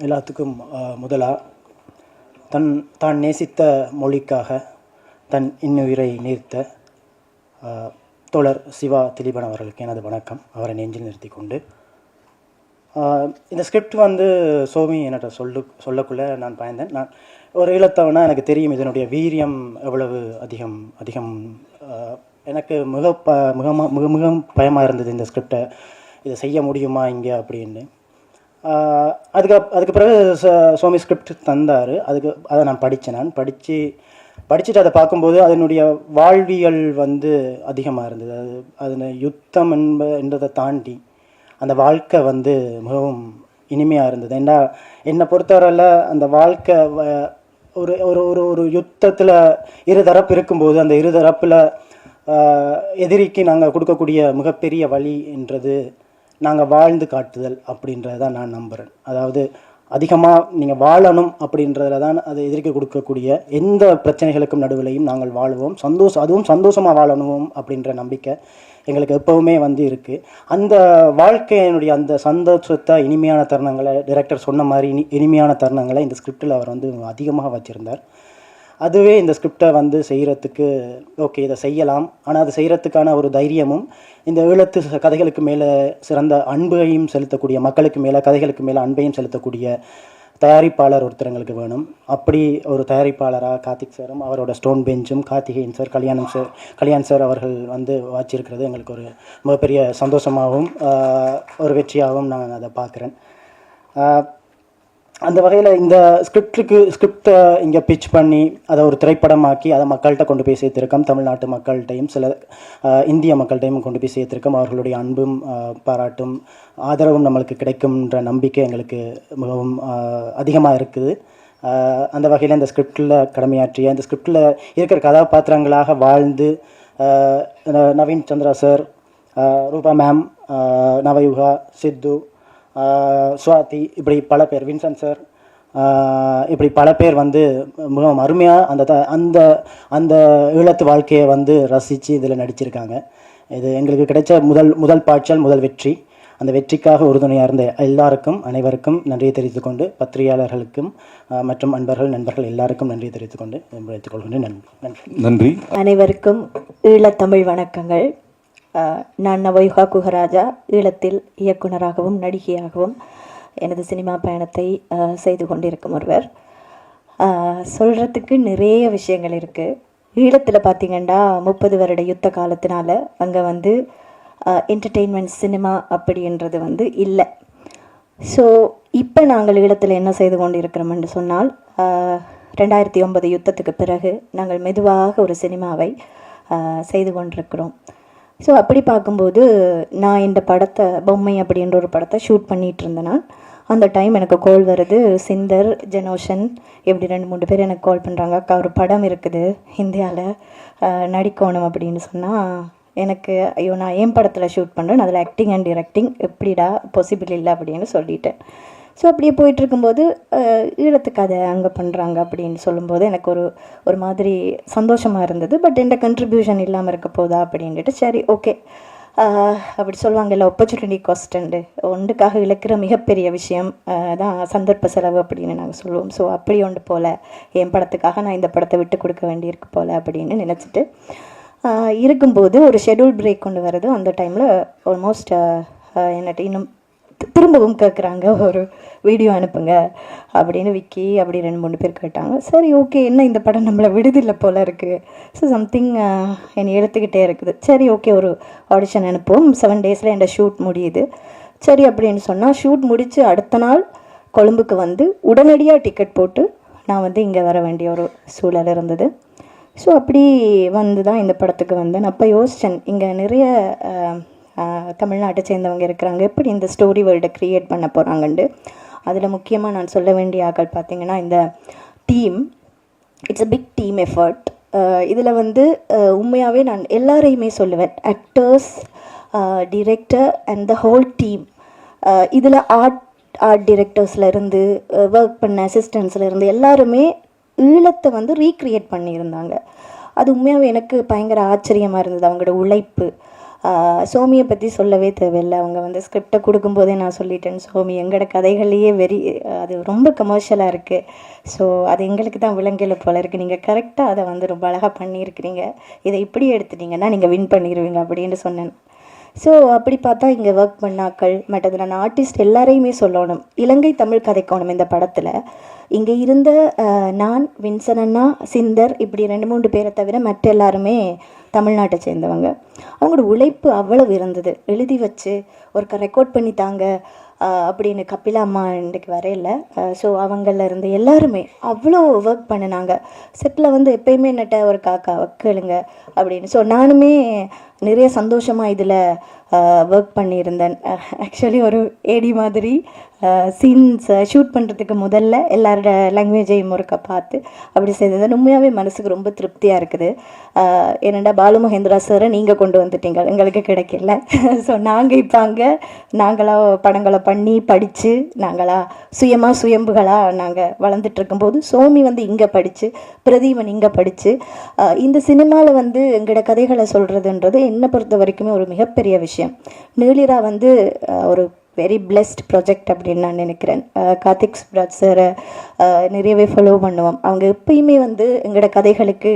எல்லாத்துக்கும் முதலாக தான் நேசித்த மொழிக்காக தன் இன்னுயிரை நீர்த்த தோழர் சிவா திலீபன் அவர்களுக்கு எனது வணக்கம். அவரை நெஞ்சில் நிறுத்தி கொண்டு இந்த ஸ்கிரிப்ட் சோமி என்கிட்ட சொல்லக்குள்ளே நான் பயந்தேன். நான் ஒரு ஈழத்தவனா எனக்கு தெரியும் இதனுடைய வீரியம் எவ்வளவு அதிகம். எனக்கு மிக பயமாக இருந்தது இந்த ஸ்கிரிப்டை இதை செய்ய முடியுமா இங்கே அப்படின்னு. அதுக்கு பிறகு சோமி ஸ்கிரிப்ட் தந்தார். அதை நான் படிச்சுட்டு அதை பார்க்கும்போது அதனுடைய வாழ்வியல் அதிகமாக இருந்தது. அது யுத்தம் என்றதை தாண்டி அந்த வாழ்க்கை மிகவும் இனிமையாக இருந்தது. என்னை பொறுத்தவரையில் அந்த வாழ்க்கை ஒரு ஒரு ஒரு ஒரு யுத்தத்தில் இருதரப்பு இருக்கும்போது அந்த இருதரப்பில் எதிரிக்கு நாங்கள் கொடுக்கக்கூடிய மிகப்பெரிய வழி என்றது நாங்கள் வாழ்ந்து காட்டுதல் அப்படின்றத தான் நான் நம்புகிறேன். அதாவது அதிகமாக நீங்கள் வாழணும் அப்படின்றதுல தான் அது எதிர்க்க கொடுக்கக்கூடிய எந்த பிரச்சனைகளுக்கும் நடுவிலையும் நாங்கள் வாழுவோம், அதுவும் சந்தோஷமாக வாழணும் அப்படின்ற நம்பிக்கை எங்களுக்கு எப்போவுமே இருக்குது. அந்த வாழ்க்கையினுடைய அந்த சந்தோஷத்தை, இனிமையான தருணங்களை டைரக்டர் சொன்ன மாதிரி இனிமையான தருணங்களை இந்த ஸ்கிரிப்டில் அவர் அதிகமாக வச்சுருந்தார். அதுவே இந்த ஸ்கிரிப்டை செய்கிறதுக்கு ஓகே இதை செய்யலாம், ஆனால் அது செய்கிறதுக்கான ஒரு தைரியமும் இந்த ஈழத்து கதைகளுக்கு மேலே சிறந்த அன்பையும் செலுத்தக்கூடிய, மக்களுக்கு மேலே கதைகளுக்கு மேலே அன்பையும் செலுத்தக்கூடிய தயாரிப்பாளர் ஒருத்தர் எங்களுக்கு வேணும். அப்படி ஒரு தயாரிப்பாளராக கார்த்திக் சாரும் அவரோட ஸ்டோன் பெஞ்சும் கார்த்திகேயன் சார், கல்யாண் சார் அவர்கள் வாச்சிருக்கிறது எங்களுக்கு ஒரு மிகப்பெரிய சந்தோஷமாகவும் ஒரு வெற்றியாகவும் நான் அதை பார்க்குறேன். அந்த வகையில் இந்த ஸ்கிரிப்டை இங்கே பிச் பண்ணி அதை ஒரு திரைப்படமாக்கி அதை மக்கள்கிட்ட கொண்டு போய் சேர்த்திருக்கோம். தமிழ்நாட்டு மக்கள்கிட்டையும் சில இந்திய மக்கள்கிட்டையும் கொண்டு போய் சேர்த்திருக்கோம். அவர்களுடைய அன்பும் பாராட்டும் ஆதரவும் நம்மளுக்கு கிடைக்கும்ன்ற நம்பிக்கை எங்களுக்கு மிகவும் அதிகமாக இருக்குது. அந்த வகையில் இந்த ஸ்கிரிப்டில் கடமையாற்றிய, இந்த ஸ்கிரிப்டில் இருக்கிற கதாபாத்திரங்களாக வாழ்ந்து நவீன் சந்திரா சார், ரூபா மேம், நவயுகா, சித்து, சுவாதி, இப்படி பல பேர், வின்சன் சார், இப்படி பல பேர் மிகவும் அருமையாக அந்த அந்த ஈழத்து வாழ்க்கையை ரசித்து இதில் நடிச்சிருக்காங்க. இது எங்களுக்கு கிடைச்ச முதல் பாய்ச்சல், முதல் வெற்றி. அந்த வெற்றிக்காக உறுதுணையாக இருந்த அனைவருக்கும் நன்றியை தெரிவித்துக்கொண்டு, பத்திரிகையாளர்களுக்கும் மற்றும் நண்பர்கள் எல்லாருக்கும் நன்றியை தெரிவித்துக்கொண்டு வைத்துக்கொள்கின்றேன். நன்றி. அனைவருக்கும் ஈழத்தமிழ் வணக்கங்கள். நான் நவயுகா குஹராஜா. ஈழத்தில் இயக்குனராகவும் நடிகையாகவும் எனது சினிமா பயணத்தை செய்து கொண்டிருக்கும் ஒருவர். சொல்கிறதுக்கு நிறைய விஷயங்கள் இருக்குது. ஈழத்தில் பார்த்திங்கன்னா 30 வருட யுத்த காலத்தினால அங்கே என்டர்டெயின்மெண்ட் சினிமா அப்படின்றது இல்லை. ஸோ இப்போ நாங்கள் ஈழத்தில் என்ன செய்து கொண்டு இருக்கிறோம்னு சொன்னால், 2009 யுத்தத்துக்கு பிறகு நாங்கள் மெதுவாக ஒரு சினிமாவை செய்து கொண்டிருக்கிறோம். ஸோ அப்படி பார்க்கும்போது நான் இந்த படத்தை, பொம்மை அப்படின்ற ஒரு படத்தை ஷூட் பண்ணிகிட்டு இருந்தேன்னா அந்த டைம் எனக்கு கால் வருது. சிந்தர், ஜெனோஷன், எப்படி 2-3 பேர் எனக்கு கால் பண்ணுறாங்க. அக்கா ஒரு படம் இருக்குது இந்தியாவில், நடிக்கணும் அப்படின்னு சொன்னால் எனக்கு ஐயோ நான் என் படத்தில் ஷூட் பண்ணுறேன், அதில் ஆக்டிங் அண்ட் டிரெக்டிங் எப்படிடா பாசிபிள் இல்லை அப்படின்னு சொல்லிட்டேன். ஸோ அப்படியே போயிட்டுருக்கும்போது ஈழத்துக்கு அதை அங்கே பண்ணுறாங்க அப்படின்னு சொல்லும்போது எனக்கு ஒரு மாதிரி சந்தோஷமாக இருந்தது. பட் எந்த கண்ட்ரிபியூஷன் இல்லாமல் இருக்க போதா அப்படின்ட்டு சரி ஓகே, அப்படி சொல்லுவாங்கல்ல ஆப்பர்ச்சுனிட்டி காஸ்ட்டு, ஒன்றுக்காக இழக்கிற மிகப்பெரிய விஷயம் தான் சந்தர்ப்ப செலவு அப்படின்னு நாங்கள் சொல்லுவோம். ஸோ அப்படி ஒன்று போல் என் படத்துக்காக நான் இந்த படத்தை விட்டு கொடுக்க வேண்டியிருக்கு போல் அப்படின்னு நினச்சிட்டு இருக்கும்போது ஒரு ஷெட்யூல் பிரேக் கொண்டு வருது. அந்த டைமில் ஆல்மோஸ்ட் என்னட்டு இன்னும் திரும்பவும் கேட்குறாங்க, ஒரு வீடியோ அனுப்புங்க அப்படின்னு விக்கி அப்படி 2-3 பேர் கேட்டாங்க. சரி ஓகே, என்ன இந்த படம் நம்மளை விடுதில்லை போல் இருக்குது. ஸோ சம்திங் என்னை எடுத்துக்கிட்டே இருக்குது. சரி ஓகே, ஒரு ஆடிஷன் அனுப்புவோம். 7 டேஸில் என் ஷூட் முடியுது. சரி அப்படின்னு சொன்னால் ஷூட் முடித்து அடுத்த நாள் கொழும்புக்கு உடனடியாக டிக்கெட் போட்டு நான் இங்கே வர வேண்டிய ஒரு சூழல் இருந்தது. ஸோ அப்படி தான் இந்த படத்துக்கு வந்தேன். அப்போ யோசித்தேன், இங்கே நிறைய தமிழ்நாட்டை சேர்ந்தவங்க இருக்கிறாங்க, எப்படி இந்த ஸ்டோரி வேர்ல்டை க்ரியேட் பண்ண போகிறாங்கன்ட்டு. அதில் முக்கியமாக நான் சொல்ல வேண்டிய ஆக்கள் பார்த்திங்கன்னா இந்த team. It's a big team effort. இதில் உண்மையாகவே நான் எல்லாரையுமே சொல்லுவேன், actors, director and the whole team. இதில் ஆர்ட் டிரெக்டர்ஸ்லேருந்து ஒர்க் பண்ண அசிஸ்டன்ஸ்லேருந்து எல்லாருமே ஈழத்தை ரீக்ரியேட் பண்ணியிருந்தாங்க. அது உண்மையாகவே எனக்கு பயங்கர ஆச்சரியமாக இருந்தது. அவங்களோட உழைப்பு, சோமியை பற்றி சொல்லவே தேவையில்லை. அவங்க வந்து ஸ்கிரிப்டை கொடுக்கும்போதே நான் சொல்லிட்டேன், சோமி எங்களோட கதைகள்லேயே அது ரொம்ப கமர்ஷியலாக இருக்குது. ஸோ அது எங்களுக்கு தான் விலங்கில போல இருக்குது. நீங்கள் கரெக்டாக அதை வந்து ரொம்ப அழகாக பண்ணியிருக்கிறீங்க. இதை இப்படி எடுத்துட்டீங்கன்னா நீங்கள் வின் பண்ணிடுவீங்க அப்படின்னு சொன்னேன். ஸோ அப்படி பார்த்தா இங்கே ஒர்க் பண்ணாக்கள் மற்றது நான் ஆர்டிஸ்ட் எல்லாரையுமே சொல்லணும், இலங்கை தமிழ் கதைக்கோணம் இந்த படத்தில் இங்கே இருந்த நான், வின்சன் அண்ணா, சிந்தர், இப்படி 2-3 பேரை தவிர மற்ற எல்லாருமே தமிழ்நாட்டை சேர்ந்தவங்க. அவங்களோட உழைப்பு அவ்வளவு இருந்தது. எழுதி வச்சு ஒருக்க ரெக்கார்ட் பண்ணி தாங்க அப்படின்னு கபிலா அம்மா இன்றைக்கு வரையில. ஸோ அவங்கள இருந்து எல்லாருமே அவ்வளோ ஒர்க் பண்ணினாங்க. செட்டில் வந்து எப்பயுமே என்னட்ட ஒரு காக்கா கேளுங்க அப்படின்னு. ஸோ நானுமே நிறைய சந்தோஷமாக இதில் ஒர்க் பண்ணியிருந்தேன். ஆக்சுவலி ஒரு ஏடி மாதிரி சீன்ஸ் ஷூட் பண்ணுறதுக்கு முதல்ல எல்லாரோட லாங்குவேஜையும் ஒருக்க பார்த்து அப்படி செய்தது உண்மையாகவே மனசுக்கு ரொம்ப திருப்தியாக இருக்குது. என்னென்னா பாலு மகேந்திரா சாரை நீங்கள் கொண்டு வந்துட்டீங்க, எங்களுக்கு கிடைக்கல. ஸோ நாங்கள் இப்போ அங்கே நாங்களாக படங்களை பண்ணி படித்து நாங்களாக சுயம்புகளாக நாங்கள் வளர்ந்துட்டு இருக்கும்போது சோமி வந்து இங்கே படித்து, பிரதீபன் இங்கே படித்து இந்த சினிமாவில் வந்து எங்களோட கதைகளை சொல்கிறதுன்றது என்னை பொறுத்த வரைக்குமே ஒரு மிகப்பெரிய விஷயம். நீலிரா வந்து ஒரு வெரி பிளெஸ்ட் ப்ராஜெக்ட் அப்படின்னு நான் நினைக்கிறேன். கார்த்திக் சுப்ராஜ் சாரை நிறையவே ஃபாலோ பண்ணுவோம். அவங்க எப்பயுமே வந்து எங்களோட கதைகளுக்கு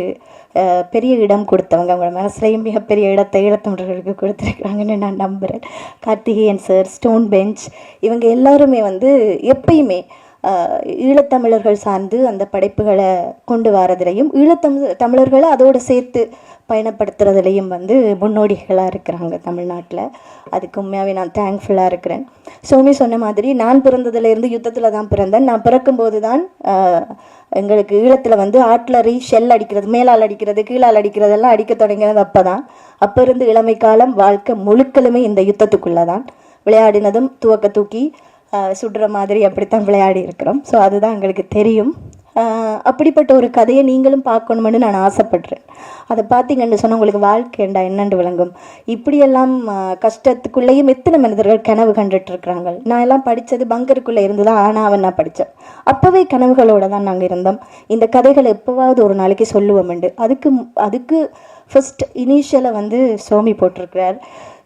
பெரிய இடம் கொடுத்தவங்க. அவங்களோட மனசுலையும் மிகப்பெரிய இடத்தை ஈழத்தமிழர்களுக்கு கொடுத்துருக்குறாங்கன்னு நான் நம்புகிறேன். கார்த்திகேயன் சார், ஸ்டோன் பெஞ்ச், இவங்க எல்லாருமே வந்து எப்பயுமே ஈழத்தமிழர்கள் சார்ந்து அந்த படைப்புகளை கொண்டு வரதுலையும் தமிழர்களை அதோடு சேர்த்து பயணப்படுத்துறதுலையும் வந்து முன்னோடிகளாக இருக்கிறாங்க தமிழ்நாட்டில். அதுக்கு உண்மையாகவே நான் தேங்க்ஃபுல்லாக இருக்கிறேன். சோமி சொன்ன மாதிரி நான் பிறந்ததுலேருந்து யுத்தத்தில் தான் பிறந்தேன். நான் பிறக்கும்போது தான் எங்களுக்கு ஈழத்தில் வந்து ஆட்லரி ஷெல் அடிக்கிறது, மேலால் அடிக்கிறது, கீழால் அடிக்கிறதெல்லாம் அடிக்க தொடங்கினது அப்போ தான். அப்போ இருந்து இளமை காலம் வாழ்க்கை முழுக்களுமே இந்த யுத்தத்துக்குள்ளே தான். விளையாடினதும் துவக்க தூக்கி சுடுற மாதிரி அப்படித்தான் விளையாடி இருக்கிறோம். ஸோ அதுதான் எங்களுக்கு தெரியும். அப்படிப்பட்ட ஒரு கதையை நீங்களும் பார்க்கணுமென்னு நான் ஆசைப்படுறேன். அதை பார்த்தீங்கன்னு சொன்னால் உங்களுக்கு வாழ்க்கைண்டா என்னென்று விளங்கும். இப்படியெல்லாம் கஷ்டத்துக்குள்ளேயும் எத்தனை மனிதர்கள் கனவு கண்டுட்டு இருக்கிறாங்க. நான் எல்லாம் படித்தது பங்கருக்குள்ளே இருந்து தான் ஆனாவன் நான் படித்தேன். அப்போவே கனவுகளோடு தான் நாங்கள் இருந்தோம். இந்த கதைகளை எப்போவாவது ஒரு நாளைக்கு சொல்லுவோம்ண்டு அதுக்கு ஃபர்ஸ்ட் இனிஷியலை வந்து சோமி போட்டிருக்கிறார்.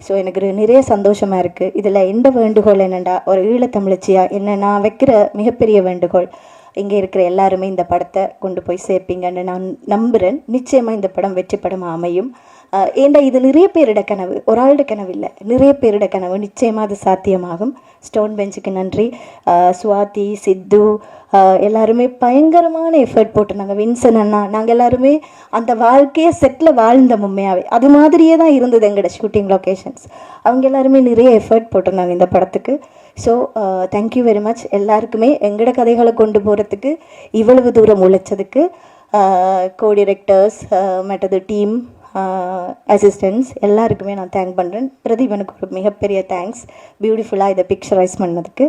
ஸோ எனக்கு நிறைய சந்தோஷமாக இருக்குது. இதில் எந்த வேண்டுகோள் என்னென்னா, ஒரு ஈழத்தமிழச்சியாக என்ன நான் வைக்கிற மிகப்பெரிய வேண்டுகோள், இங்கே இருக்கிற எல்லாருமே இந்த படத்தை கொண்டு போய் சேர்ப்பீங்கன்னு நான் நம்புகிறேன். நிச்சயமாக இந்த படம் வெற்றி படமாக அமையும். ஏண்டா இது நிறைய பேரிட கனவு, ஒரு ஆளுட கனவு இல்லை, நிறைய பேரிட கனவு. நிச்சயமாக அது சாத்தியமாகும். ஸ்டோன் பெஞ்சுக்கு நன்றி. சுவாதி, சித்து எல்லாருமே பயங்கரமான எஃபர்ட் போட்டுருந்தாங்க. வின்சன் அண்ணா, நாங்கள் எல்லாருமே அந்த வாழ்க்கையை செட்டில் வாழ்ந்த உண்மையாகவே அது மாதிரியே தான் இருந்தது எங்களோட ஷூட்டிங் லொக்கேஷன்ஸ். அவங்க எல்லாருமே நிறைய எஃபர்ட் போட்டிருந்தாங்க இந்த படத்துக்கு. ஸோ தேங்க்யூ வெரி மச் எல்லாருக்குமே. எங்களோட கதைகளை கொண்டு போகிறதுக்கு இவ்வளவு தூரம் உழைச்சதுக்கு கோ டிரெக்டர்ஸ், மற்றது டீம், அசிஸ்டன்ட்ஸ் எல்லாருக்குமே நான் தேங்க் பண்ணுறேன். பிரதீபனுக்கு ஒரு மிகப்பெரிய தேங்க்ஸ், பியூட்டிஃபுல்லாக இதை பிக்சரைஸ் பண்ணதுக்கு.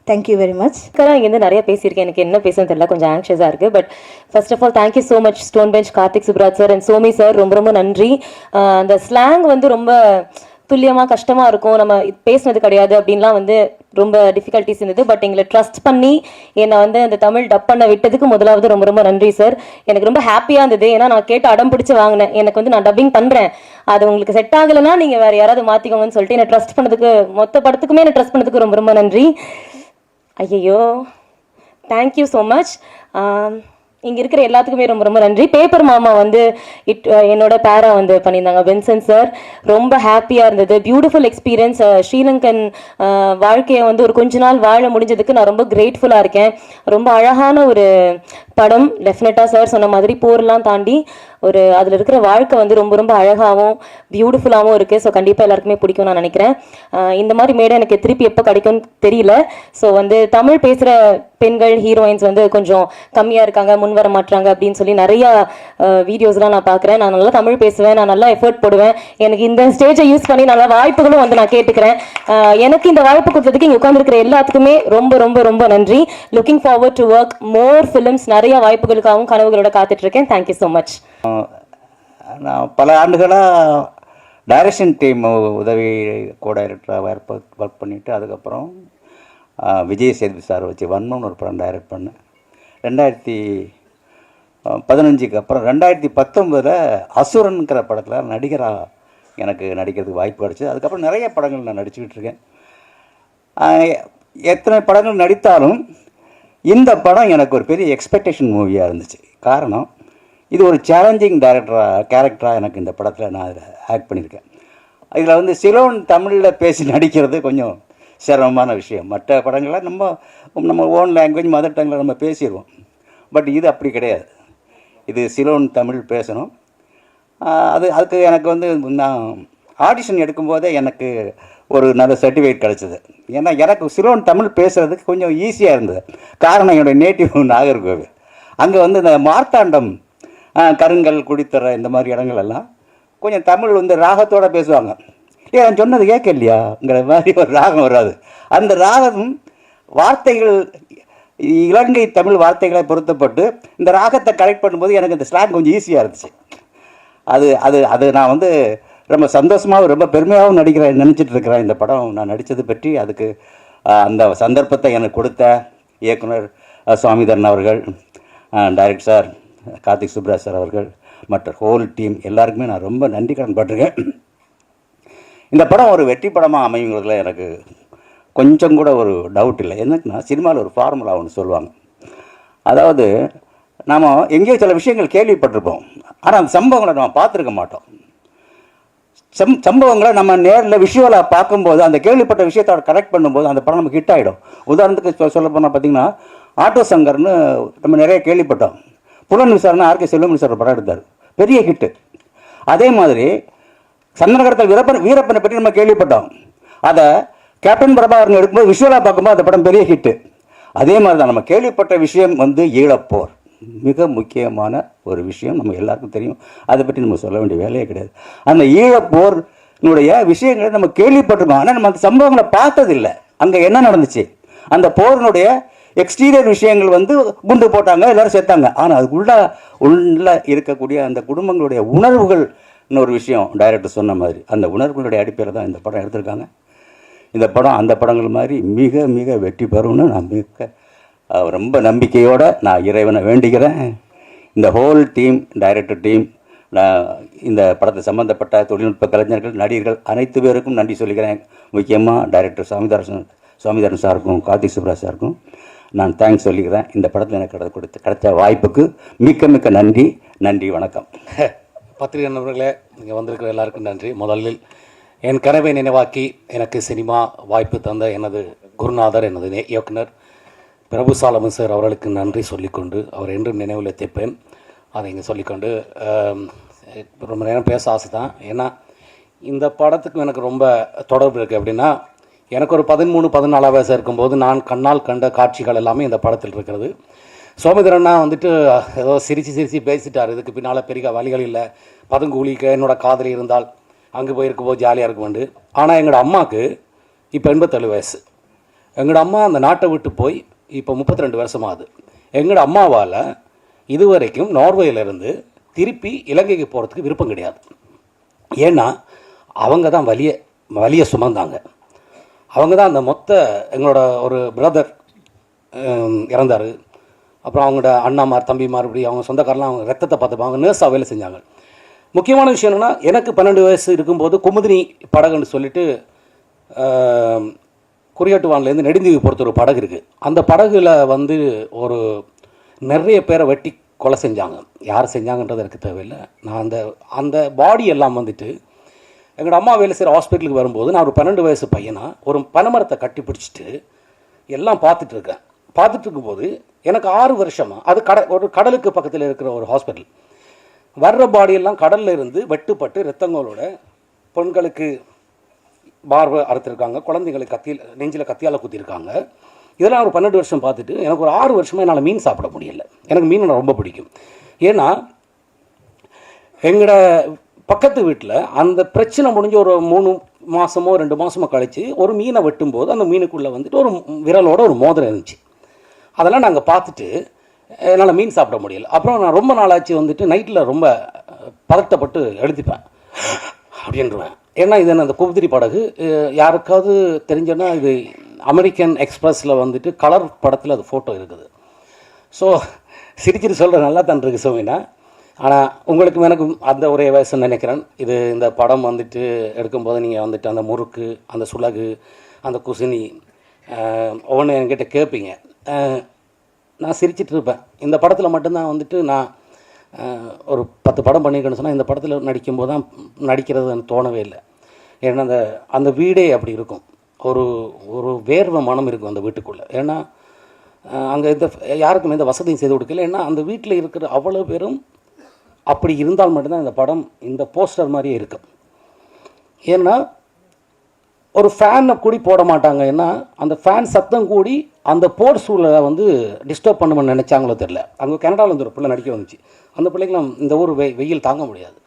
Thank you very much. இங்கேருந்து நிறைய பேசியிருக்கேன், எனக்கு என்ன பேசுன்னு தெரியல, கொஞ்சம் ஆங்ஷியஸாக இருக்குது. But first of all thank you so much stone bench, Karthik Subbaraj sir and Somi sir. ரொம்ப ரொம்ப நன்றி. அந்த ஸ்லாங் வந்து ரொம்ப துல்லியமாக கஷ்டமாக இருக்கும், நம்ம பேசுனது கிடையாது அப்படின்லாம் வந்து ரொம்ப டிஃபிகல்ட்டிஸ் இருந்தது. பட் எங்களை ட்ரஸ்ட் பண்ணி என்னை வந்து அந்த தமிழ் டப் பண்ண விட்டதுக்கு முதலாவது ரொம்ப ரொம்ப நன்றி சார். எனக்கு ரொம்ப ஹாப்பியாக இருந்தது. ஏன்னா நான் கேட்டு அடம் பிடிச்சி வாங்கினேன், எனக்கு வந்து நான் டப்பிங் பண்ணுறேன், அது உங்களுக்கு செட் ஆகலைன்னா நீங்கள் வேறு யாராவது மாற்றிக்கோங்கன்னு சொல்லிட்டு என்னை ட்ரஸ்ட் பண்ணதுக்கு, மொத்த படத்துக்குமே என்னை ட்ரஸ்ட் பண்ணதுக்கு ரொம்ப ரொம்ப நன்றி. ஐயோ, தேங்க்யூ ஸோ மச். இங்கே இருக்கிற எல்லாத்துக்குமே ரொம்ப ரொம்ப நன்றி. பேப்பர் மாமா வந்து என்னோட பேரா வந்து பண்ணியிருந்தாங்க, வின்சன் சார். ரொம்ப ஹாப்பியாக இருந்தது, பியூட்டிஃபுல் எக்ஸ்பீரியன்ஸ். ஸ்ரீலங்கன் வாழ்க்கையை வந்து ஒரு கொஞ்ச நாள் வாழ முடிஞ்சதுக்கு நான் ரொம்ப கிரேட்ஃபுல்லாக இருக்கேன். ரொம்ப அழகான ஒரு படம். டெஃபினட்டாக சார் சொன்ன மாதிரி போர்லாம் தாண்டி ஒரு அதில் இருக்கிற வாழ்க்கை வந்து ரொம்ப ரொம்ப அழகாகவும் பியூட்டிஃபுல்லாகவும் இருக்குது. ஸோ கண்டிப்பாக எல்லாருக்குமே பிடிக்கும் நான் நினைக்கிறேன். இந்த மாதிரி மேடை எனக்கு திருப்பி எப்போ கிடைக்கும்னு தெரியல. ஸோ வந்து தமிழ் பேசுகிற பெண்கள் ஹீரோயின்ஸ் வந்து கொஞ்சம் கம்மியாக இருக்காங்க, முன் வர மாட்டாங்க அப்படின்னு சொல்லி நிறையா வீடியோஸ்லாம் நான் பார்க்குறேன். நான் நல்லா தமிழ் பேசுவேன், நான் நல்லா எஃபர்ட் போடுவேன். எனக்கு இந்த ஸ்டேஜை யூஸ் பண்ணி நல்ல வாய்ப்புகளும் வந்து நான் கேட்டுக்கிறேன். எனக்கு இந்த வாய்ப்பு கொடுத்ததுக்கு இங்கே உட்காந்துருக்கிற எல்லாத்துக்குமே ரொம்ப ரொம்ப ரொம்ப நன்றி. Looking forward to work more films. நிறைய வாய்ப்புகளுக்காகவும் கனவுகளோட காத்துட்ருக்கேன். Thank you so much. நான் பல ஆண்டுகளாக டைரக்ஷன் டீம் உதவி கோ டைரக்டராக ஒர்க் பண்ணிவிட்டு அதுக்கப்புறம் விஜய் சேதுபதி சார் வச்சு வன்மம்னு ஒரு படம் டைரக்ட் பண்ணேன் 2015. அப்புறம் 2019 அசுரன்கிற படத்தில் நடிகராக எனக்கு நடிக்கிறதுக்கு வாய்ப்பு கிடச்சிது. அதுக்கப்புறம் நிறைய படங்கள் நான் நடிச்சுக்கிட்டு இருக்கேன். எத்தனை படங்கள் நடித்தாலும் இந்த படம் எனக்கு ஒரு பெரிய எக்ஸ்பெக்டேஷன் மூவியாக இருந்துச்சு. காரணம், இது ஒரு சேலஞ்சிங் கேரக்டராக எனக்கு இந்த படத்தில் நான் அதில் ஆக்ட் பண்ணியிருக்கேன். இதில் வந்து சிலோன் தமிழில் பேசி நடிக்கிறது கொஞ்சம் சிரமமான விஷயம். மற்ற படங்களை நம்ம ஓன் லாங்குவேஜ் மதர் டங்கில் நம்ம பேசிடுவோம். பட் இது அப்படி கிடையாது. இது சிலோன் தமிழ் பேசணும். அதுக்கு எனக்கு வந்து நான் ஆடிஷன் எடுக்கும்போதே எனக்கு ஒரு நல்ல சர்டிஃபிகேட் கிடச்சிது. ஏன்னா எனக்கு சிலோன் தமிழ் பேசுகிறதுக்கு கொஞ்சம் ஈஸியாக இருந்தது. காரணம், என்னுடைய நேட்டிவ் நாகர்கோவில். அங்கே வந்து இந்த மார்த்தாண்டம், கருங்கல், குடித்தர இந்த மாதிரி இடங்கள் எல்லாம் கொஞ்சம் தமிழ் வந்து ராகத்தோடு பேசுவாங்க. நான் சொன்னது கேட்க இல்லையாங்கிற மாதிரி ஒரு ராகம் வராது. அந்த ராகம் வார்த்தைகள் இலங்கை தமிழ் வார்த்தைகளை பொருத்தப்பட்டு இந்த ராகத்தை கரெக்ட் பண்ணும்போது எனக்கு இந்த ஸ்லாங் கொஞ்சம் ஈஸியாக இருந்துச்சு. அது அது அது நான் வந்து ரொம்ப சந்தோஷமாகவும் ரொம்ப பெருமையாகவும் நினச்சிட்டு இருக்கிறேன். இந்த படம் நான் நடித்தது பற்றி அதுக்கு அந்த சந்தர்ப்பத்தை எனக்கு கொடுத்த இயக்குனர் சுவாமிதரன் அவர்கள், director sir Karthik Subbaraj sir அவர்கள், மற்ற ஹோல் டீம் எல்லாருக்குமே நான் ரொம்ப நன்றி கடன் பட்டிருக்கேன். இந்த படம் ஒரு வெற்றி படமாக அமையுங்கிறதுல எனக்கு கொஞ்சம் கூட ஒரு டவுட் இல்லை. என்னன்னா, சினிமாவில் ஒரு ஃபார்முலா ஒன்று சொல்லுவாங்க. அதாவது நாம் எங்கேயோ சில விஷயங்கள் கேள்விப்பட்டிருப்போம், ஆனால் அந்த சம்பவங்களை நம்ம பார்த்துருக்க மாட்டோம். சம்பவங்களை நம்ம நேரில் விஷுவலாக பார்க்கும்போது அந்த கேள்விப்பட்ட விஷயத்தோட கரெக்ட் பண்ணும்போது அந்த படம் நமக்கு ஹிட் ஆகிடும். உதாரணத்துக்கு சொல்ல போனால் பார்த்திங்கன்னா, ஆட்டோ சங்கர்னு நம்ம நிறைய கேள்விப்பட்டோம். புலன் விசாரணை ஆர்கே செல்வமணி சார் படம் எடுத்தார், பெரிய ஹிட்டு. அதே மாதிரி சந்தனகரத்தில் வீரப்பனை பற்றி நம்ம கேள்விப்பட்டோம். அதை கேப்டன் பிரபாகரன் எடுக்கும்போது விஷுவலாக பார்க்கும்போது அந்த படம் பெரிய ஹிட்டு. அதே மாதிரி தான் நம்ம கேள்விப்பட்ட விஷயம் வந்து ஈழப்போர், மிக முக்கியமான ஒரு விஷயம், நம்ம எல்லாருக்கும் தெரியும். அதை பற்றி நம்ம சொல்ல வேண்டிய வேலையே கிடையாது. அந்த ஈழப்போர்னுடைய விஷயங்களை நம்ம கேள்விப்பட்டிருக்கோம், ஆனால் நம்ம அந்த சம்பவங்களை பார்த்ததில்லை. அங்கே என்ன நடந்துச்சு, அந்த போரினுடைய எக்ஸ்டீரியர் விஷயங்கள் வந்து குண்டு போட்டாங்க, எல்லோரும் சேர்த்தாங்க. ஆனால் அதுக்குள்ள இருக்கக்கூடிய அந்த குடும்பங்களுடைய உணர்வுகள் ஒரு விஷயம் டைரக்டர் சொன்ன மாதிரி அந்த உணர்வுகளுடைய அடிப்படையில் தான் இந்த படம் எடுத்திருக்காங்க. இந்த படம் அந்த படங்கள் மாதிரி மிக மிக வெற்றி பெறும்னு நான் ரொம்ப நம்பிக்கையோடு நான் இறைவனை வேண்டிக்கிறேன். இந்த ஹோல் டீம், டைரக்டர் டீம், இந்த படத்தை சம்மந்தப்பட்ட தொழில்நுட்ப கலைஞர்கள், நடிகர்கள் அனைத்து பேருக்கும் நன்றி சொல்லிக்கிறேன். முக்கியமாக டைரக்டர் சுவாமிதரன் சாருக்கும் கார்த்திக் சுப்ராஜ் சாருக்கும் நான் தேங்க்ஸ் சொல்லிக்கிறேன். இந்த படத்தில் எனக்கு கிடைச்ச வாய்ப்புக்கு மிக்க மிக்க நன்றி. நன்றி, வணக்கம். பத்திரிகை நண்பர்களே, இங்கே வந்திருக்கிற எல்லாருக்கும் நன்றி. முதலில் என் கனவை நினைவாக்கி எனக்கு சினிமா வாய்ப்பு தந்த எனது குருநாதர், எனது இயக்குனர் பிரபு சாலமன் சார் அவர்களுக்கு நன்றி சொல்லிக்கொண்டு, அவர் என்றும் நினைவில் தைப்பேன். அதை இங்கே சொல்லிக்கொண்டு ரொம்ப நேரம் பேச ஆசை தான். ஏன்னா இந்த படத்துக்கு எனக்கு ரொம்ப தொடர்பு இருக்குது. அப்படின்னா எனக்கு ஒரு 13-14 வயசு இருக்கும்போது நான் கண்ணால் கண்ட காட்சிகள் எல்லாமே இந்த படத்தில் இருக்கிறது. சோமதரன்னா வந்துட்டு ஏதோ சிரித்து பேசிட்டார், இதுக்கு பின்னால் பெரிய வழிகள் இல்லை, பதங்கூலிக்க என்னோடய காதலி இருந்தால் அங்கே போயிருக்கும்போது ஜாலியாக இருக்குமெண்டு. ஆனால் எங்களோட அம்மாவுக்கு இப்போ 87 வயசு. எங்களோட அம்மா அந்த நாட்டை விட்டு போய் இப்போ 32 வருஷமாகுது. எங்களோட அம்மாவால் இதுவரைக்கும் நார்வேயிலேருந்து திருப்பி இலங்கைக்கு போகிறதுக்கு விருப்பம் கிடையாது. ஏன்னா அவங்க தான் வலியை சுமந்தாங்க. அவங்க தான் அந்த எங்களோட ஒரு பிரதர் இறந்தார். அப்புறம் அவங்களோட அண்ணாமார், தம்பிமார், இப்படி அவங்க சொந்தக்காரெலாம் அவங்க ரத்தத்தை பார்த்துப்பாங்க. அவங்க நர்ஸாக வேலை செஞ்சாங்க. முக்கியமான விஷயம் என்னென்னா, எனக்கு 12 வயசு இருக்கும்போது குமுதினி படகுன்னு சொல்லிட்டு குறியாட்டுவான்லேருந்து நெடுந்தீவு பொறுத்த ஒரு படகு இருக்குது. அந்த படகுல வந்து ஒரு நிறைய பேரை வெட்டி கொலை செஞ்சாங்க. யார் செஞ்சாங்கன்றது எனக்கு தேவையில்லை. நான் அந்த பாடி எல்லாம் வந்துட்டு எங்களோட அம்மா வேலை செய்கிற ஹாஸ்பிட்டலுக்கு வரும்போது நான் ஒரு 12 வயசு பையனாக ஒரு பனைமரத்தை கட்டி பிடிச்சிட்டு எல்லாம் பார்த்துட்டு இருக்கேன். பார்த்துட்டு இருக்கும்போது எனக்கு 6 வருஷமாக அது ஒரு கடலுக்கு பக்கத்தில் இருக்கிற ஒரு ஹாஸ்பிட்டல். வர்ற பாடியெல்லாம் கடலில் இருந்து வெட்டுப்பட்டு ரத்தங்களோட பெண்களுக்கு பார்வை அறுத்துருக்காங்க, குழந்தைங்களுக்கு நெஞ்சில் கத்தியால் குத்திருக்காங்க. இதெல்லாம் ஒரு 12 வருஷம் பார்த்துட்டு எனக்கு ஒரு 6 வருஷமாக என்னால் மீன் சாப்பிட முடியல. எனக்கு மீன் ரொம்ப பிடிக்கும். ஏன்னா எங்களோட பக்கத்து வீட்டில் அந்த பிரச்சனை முடிஞ்சு ஒரு 3 மாதமோ 2 மாதமோ கழித்து ஒரு மீனை வெட்டும்போது அந்த மீனுக்குள்ளே வந்துட்டு ஒரு விரலோட ஒரு மோதிரம் இருந்துச்சு. அதெல்லாம் நாங்கள் பார்த்துட்டு என்னால் மீன் சாப்பிட முடியல. அப்புறம் நான் ரொம்ப நாளாச்சு வந்துட்டு நைட்டில் ரொம்ப பதட்டப்பட்டு எழுதிப்பேன் அப்படின்றுவேன். ஏன்னா இது அந்த குமுதிரி படகு யாருக்காவது தெரிஞ்சோன்னா இது அமெரிக்கன் எக்ஸ்பிரஸில் வந்துட்டு கலர் படத்தில் அது ஃபோட்டோ இருக்குது. ஸோ சிரிச்சிட்டு சொல்கிற நல்லா தான் இருக்குது சோமினா. ஆனால் உங்களுக்கும் எனக்கும் அந்த ஒரே வயசுன்னு நினைக்கிறேன். இந்த படம் வந்துட்டு எடுக்கும்போது நீங்கள் வந்துட்டு அந்த முறுக்கு, அந்த சுலகு, அந்த குசினி ஒவ்வொன்று என்கிட்ட கேட்பீங்க. நான் சிரிச்சிட்டு இருப்பேன். இந்த படத்தில் மட்டும்தான் வந்துட்டு நான் ஒரு 10 படம் பண்ணியிருக்கேன்னு சொன்னால் இந்த படத்தில் நடிக்கும்போது தான் நடிக்கிறது எனக்கு தோணவே இல்லை. ஏன்னா அந்த வீடே அப்படி இருக்கும். ஒரு வேர்வை மனம் இருக்கும் அந்த வீட்டுக்குள்ளே. ஏன்னா அங்கே யாருக்கும் எந்த வசதியும் செய்து கொடுக்கல. ஏன்னா அந்த வீட்டில் இருக்கிற அவ்வளோ பேரும் அப்படி இருந்தால் மட்டும்தான் இந்த படம் இந்த போஸ்டர் மாதிரியே இருக்கும். ஏன்னா ஒரு ஃபேனை கூடி போட மாட்டாங்க. ஏன்னா அந்த ஃபேன் சத்தம் கூடி அந்த போர் சூழலை வந்து டிஸ்டர்ப் பண்ணுமென்னு நினச்சாங்களோ தெரில. அங்கே கனடாவில் வந்து ஒரு பிள்ளை நடிக்க வந்துச்சு. அந்த பிள்ளைக்கெல்லாம் இந்த ஊர் வெயில் தாங்க முடியாது.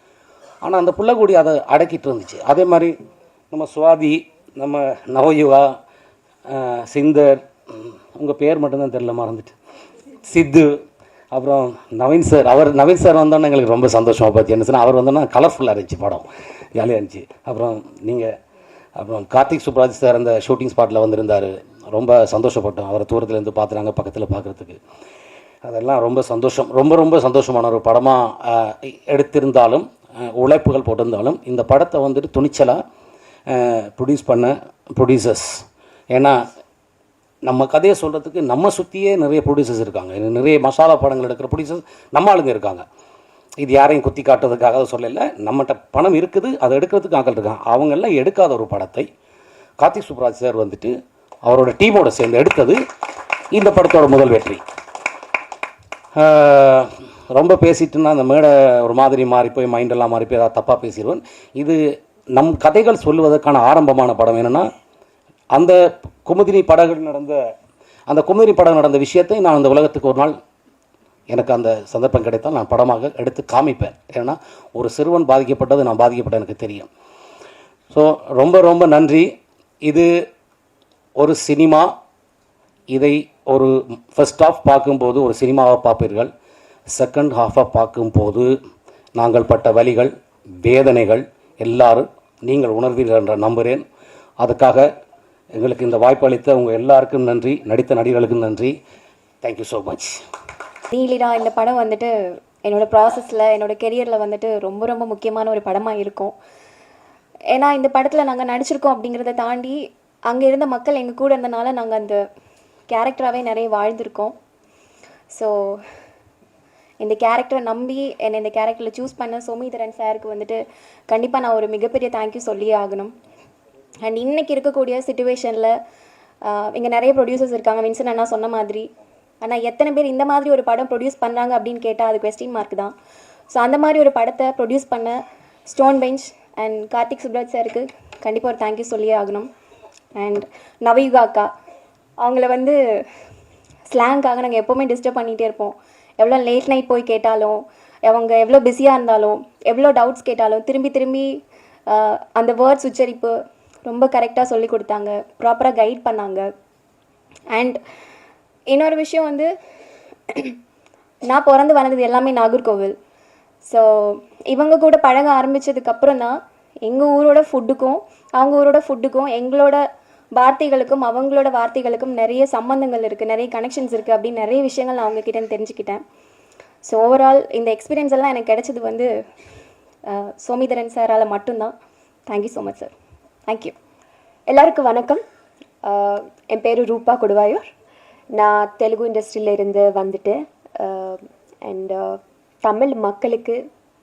ஆனால் அந்த பிள்ளை கூடி அதை அடக்கிட்டு இருந்துச்சு. அதே மாதிரி நம்ம சுவாதி, நம்ம நவயுகா, சிந்தர், உங்கள் பேர் மட்டும்தான் தெரில, மறந்துட்டு, சித்து, அப்புறம் நவீன் சார் வந்தோன்னே எங்களுக்கு ரொம்ப சந்தோஷமாக பார்த்து. என்ன சொன்னால் அவர் வந்தோன்னா கலர்ஃபுல்லாக இருந்துச்சு, படம் ஜாலியாக இருந்துச்சு. அப்புறம் கார்த்திக் சுப்ராஜ் சார் அந்த ஷூட்டிங் ஸ்பாட்டில் வந்திருந்தார். ரொம்ப சந்தோஷப்பட்டோம். அவரை தூரத்துலேருந்து பார்த்துறாங்க, பக்கத்தில் பார்க்குறதுக்கு. அதெல்லாம் ரொம்ப சந்தோஷம். ரொம்ப சந்தோஷமான ஒரு படமாக எடுத்திருந்தாலும், உழைப்புகள் போட்டிருந்தாலும், இந்த படத்தை வந்துட்டு துணிச்சலாக ப்ரொடியூஸ் பண்ண ப்ரொடியூசர்ஸ். ஏன்னா நம்ம கதையை சொல்கிறதுக்கு நம்ம சுற்றியே நிறைய ப்ரொடியூசர்ஸ் இருக்காங்க. நிறைய மசாலா படங்கள் எடுக்கிற ப்ரொடியூசர்ஸ் நம்ம ஆளுங்க இருக்காங்க. இது யாரையும் குத்தி காட்டுறதுக்காக சொல்லலை. நம்மகிட்ட பணம் இருக்குது, அதை எடுக்கிறதுக்கு ஆக்கள் இருக்காங்க. அவங்கெல்லாம் எடுக்காத ஒரு படத்தை கார்த்திக் சுப்ராஜ் சார் வந்துட்டு அவரோட டீமோடு சேர்ந்து எடுத்தது இந்த படத்தோட முதல் வெற்றி. ரொம்ப பேசிட்டுன்னா அந்த மேடை ஒரு மாதிரி மாறி போய் மைண்டெல்லாம் மாறி போய் ஏதாவது தப்பாக பேசிடுவேன். இது நம் கதைகள் சொல்லுவதற்கான ஆரம்பமான படம். என்னென்னா அந்த குமுதினி படம் நடந்த விஷயத்தை நான் அந்த உலகத்துக்கு ஒரு நாள் எனக்கு அந்த சந்தர்ப்பம் கிடைத்தால் நான் படமாக எடுத்து காமிப்பேன். ஏன்னா ஒரு சிறுவன் பாதிக்கப்பட்டது நான் பாதிக்கப்பட்ட எனக்கு தெரியும். ஸோ ரொம்ப நன்றி. இது ஒரு சினிமா. இதை ஒரு ஃபர்ஸ்ட் ஹாஃப் பார்க்கும்போது ஒரு சினிமாவை பார்ப்பீர்கள். செகண்ட் ஹாஃபாக பார்க்கும்போது நாங்கள் பட்ட வலிகள், வேதனைகள் எல்லாரும் நீங்கள் உணர்வீர்கள் என்று நம்புகிறேன். அதுக்காக எங்களுக்கு இந்த வாய்ப்பு அளித்த உங்கள் எல்லாருக்கும் நன்றி. நடித்த நடிகர்களுக்கும் நன்றி. Thank you so much. நீலிடா இந்த படம் வந்துட்டு என்னோடய ப்ராசஸில், என்னோடய கெரியரில் வந்துட்டு ரொம்ப முக்கியமான ஒரு படமாக இருக்கும். ஏன்னா இந்த படத்தில் நாங்கள் நடிச்சிருக்கோம் அப்படிங்கிறத தாண்டி அங்கே இருந்த மக்கள் எங்கள் கூட இருந்தனால நாங்கள் அந்த கேரக்டராகவே நிறைய வாழ்ந்திருக்கோம். ஸோ இந்த கேரக்டரை நம்பி என்னை இந்த கேரக்டரில் சூஸ் பண்ண சோமிதரன் சாருக்கு வந்துட்டு கண்டிப்பாக நான் ஒரு மிகப்பெரிய தேங்க்யூ சொல்லியே ஆகணும். அண்ட் இன்றைக்கி இருக்கக்கூடிய சிச்சுவேஷனில் இங்கே நிறைய ப்ரொடியூசர்ஸ் இருக்காங்க, வின்சன் அண்ணா சொன்ன மாதிரி. ஆனால் எத்தனை பேர் இந்த மாதிரி ஒரு படம் ப்ரொடியூஸ் பண்ணுறாங்க அப்படின்னு கேட்டால் அது கொஸ்டின் மார்க் தான். ஸோ அந்த மாதிரி ஒரு படத்தை ப்ரொடியூஸ் பண்ண Stone Bench and Karthik Subbaraj சாருக்கு கண்டிப்பாக ஒரு தேங்க்யூ சொல்லியே ஆகணும். அண்ட் நவயுகா அக்கா, அவங்கள வந்து ஸ்லாங்காக நாங்கள் எப்போவுமே டிஸ்டர்ப் பண்ணிகிட்டே இருப்போம். எவ்வளோ லேட் நைட் போய் கேட்டாலும், அவங்க எவ்வளோ பிஸியாக இருந்தாலும், எவ்வளோ டவுட்ஸ் கேட்டாலும் திரும்பி அந்த வேர்ட்ஸ் உச்சரிப்பு ரொம்ப கரெக்டாக சொல்லி கொடுத்தாங்க, ப்ராப்பராக கைட் பண்ணாங்க. அண்ட் இன்னொரு விஷயம் வந்து, நான் பிறந்து வளர்ந்தது எல்லாமே நாகர்கோவில். ஸோ இவங்க கூட பழக ஆரம்பித்ததுக்கப்புறம் தான் எங்கள் ஊரோட ஃபுட்டுக்கும் அவங்க ஊரோட ஃபுட்டுக்கும் எங்களோட வார்த்தைகளுக்கும் அவங்களோட வார்த்தைகளுக்கும் நிறைய சம்மந்தங்கள் இருக்குது, நிறைய கனெக்ஷன்ஸ் இருக்குது அப்படின்னு நிறைய விஷயங்கள் நான் அவங்கக்கிட்ட தெரிஞ்சுக்கிட்டேன். ஸோ ஓவரால் இந்த எக்ஸ்பீரியன்ஸ் எல்லாம் எனக்கு கிடைச்சது வந்து சோமிதரன் சாரால் மட்டும்தான். Thank you so much sir. Thank you. எல்லாருக்கும் வணக்கம். என் பேர் ரூபா கொடுவாயூர். நான் தெலுங்கு இண்டஸ்ட்ரியில் இருந்து வந்துட்டு அண்ட் தமிழ் மக்களுக்கு,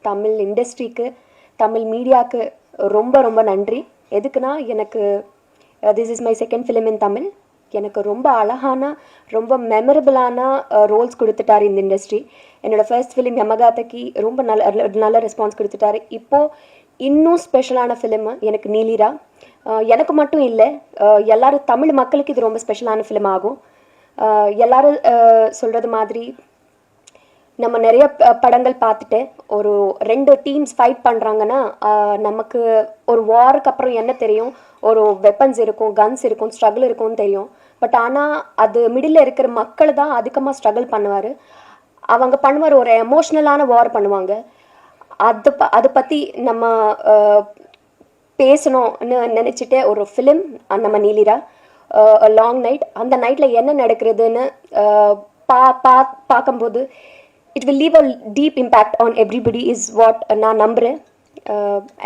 தமிழ் இண்டஸ்ட்ரிக்கு, தமிழ் மீடியாவுக்கு ரொம்ப நன்றி. எதுக்குன்னா, எனக்கு this is my second film in Tamil. எனக்கு ரொம்ப அழகான, ரொம்ப மெமரபிளான ரோல்ஸ் கொடுத்துட்டார் இந்த இண்டஸ்ட்ரி. என்னோடய ஃபர்ஸ்ட் ஃபிலிம் யமகாதக்கு ரொம்ப நல்ல ரெஸ்பான்ஸ் கொடுத்துட்டாரு. இப்போது இன்னும் ஸ்பெஷலான ஃபிலிம் எனக்கு நீலிரா. எனக்கு மட்டும் இல்லை, எல்லோரும் தமிழ் மக்களுக்கு இது ரொம்ப ஸ்பெஷலான ஃபிலிம் ஆகும். எல்லோரும் சொல்கிறது மாதிரி நம்ம நிறைய படங்கள் பார்த்துட்டு ஒரு 2 டீம்ஸ் ஃபைட் பண்ணுறாங்கன்னா நமக்கு ஒரு வாருக்கு அப்புறம் என்ன தெரியும், ஒரு வெப்பன்ஸ் இருக்கும், கன்ஸ் இருக்கும், ஸ்ட்ரகிள் இருக்கும்னு தெரியும். பட் ஆனால் அது மிடில் இருக்கிற மக்கள் தான் அதிகமாக ஸ்ட்ரகிள் பண்ணுவார். அவங்க பண்ணுவார், ஒரு எமோஷ்னலான வார் பண்ணுவாங்க. அதை பற்றி நம்ம பேசணும்னு நினச்சிட்டு ஒரு ஃபிலிம் நம்ம நீலிரா, லாங் நைட். அந்த நைட்டில் என்ன நடக்கிறதுன்னு பார்க்கும்போது it will leave a deep impact on everybody is what நான் நம்புறேன்.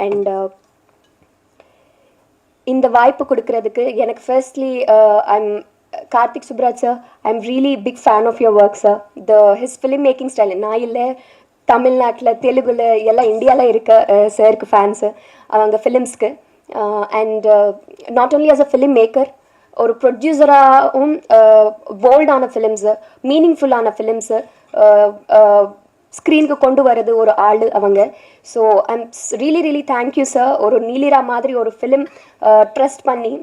And இந்த வாய்ப்பு கொடுக்கறதுக்கு எனக்கு firstly I'm Karthik Subbaraj sir, I'm really big fan of your work sir. His film making style நான் இல்லை, தமிழ்நாட்டில் தெலுங்குல எல்லாம் இந்தியாவில் இருக்க சாருக்கு ஃபேன்ஸு அவங்க ஃபிலிம்ஸ்க்கு. And not only as a film maker, ஒரு ப்ரொடியூசராகவும் போல்டான ஃபிலிம்ஸு, மீனிங்ஃபுல்லான ஃபிலிம்ஸு ஸ்க்ரீனுக்கு கொண்டு வரது ஒரு ஆள் அவங்க. So I'm really really thank you sir. ஒரு நீலிரா மாதிரி ஒரு ஃபிலிம் ட்ரஸ்ட் பண்ணி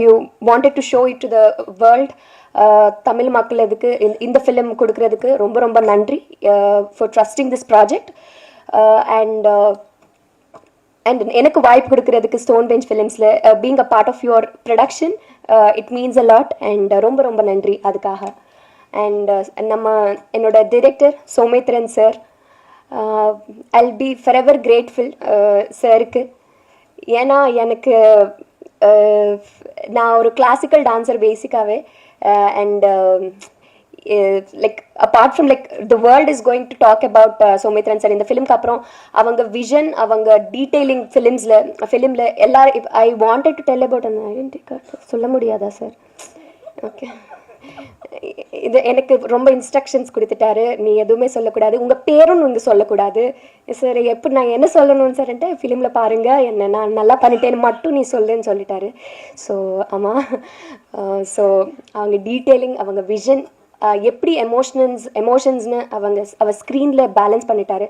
you wanted to show it to the world. Tamil மக்கள் இதுக்கு இந்த ஃபிலிம் கொடுக்கறதுக்கு ரொம்ப ரொம்ப நன்றி for trusting this project. And எனக்கு வாய்ப்பு கொடுக்கறதுக்கு ஸ்டோன் பெஞ்ச் ஃபிலிம்ஸில் being a part of your production, it means a lot. And ரொம்ப ரொம்ப நன்றி அதுக்காக. அண்ட் என்னோட director Somitharan sir, I'll be forever grateful சாருக்கு. ஏன்னா எனக்கு நான் ஒரு கிளாசிக்கல் டான்ஸர் பேசிக்காகவே. And like apart from like the world is going to talk about Somitharan sir. இந்த ஃபிலிம்க்கு அப்புறம் அவங்க விஷன், அவங்க டீட்டெயிலிங் ஃபிலிமில் எல்லாரும் I wanted to tell about அந்த ஐடென்டி கார்டு சொல்ல முடியாதா சார்? ஓகே, இது எனக்கு ரொம்ப இன்ஸ்ட்ரக்ஷன்ஸ் கொடுத்துட்டாரு. நீ எதுவுமே சொல்லக்கூடாது, உங்கள் பேரும் நீங்கள் சொல்லக்கூடாது சார். எப்படி நான் என்ன சொல்லணும் சார்ன்ட்டு ஃபிலிமில் பாருங்கள், என்ன நான் நல்லா பண்ணிட்டேன்னு மட்டும் நீ சொல்லுன்னு சொல்லிட்டாரு. ஸோ ஆமாம், ஸோ அவங்க டீட்டெயிலிங், அவங்க விஷன், எப்படி எமோஷன்ஸ்னு அவர் ஸ்க்ரீனில் பேலன்ஸ் பண்ணிட்டாரு.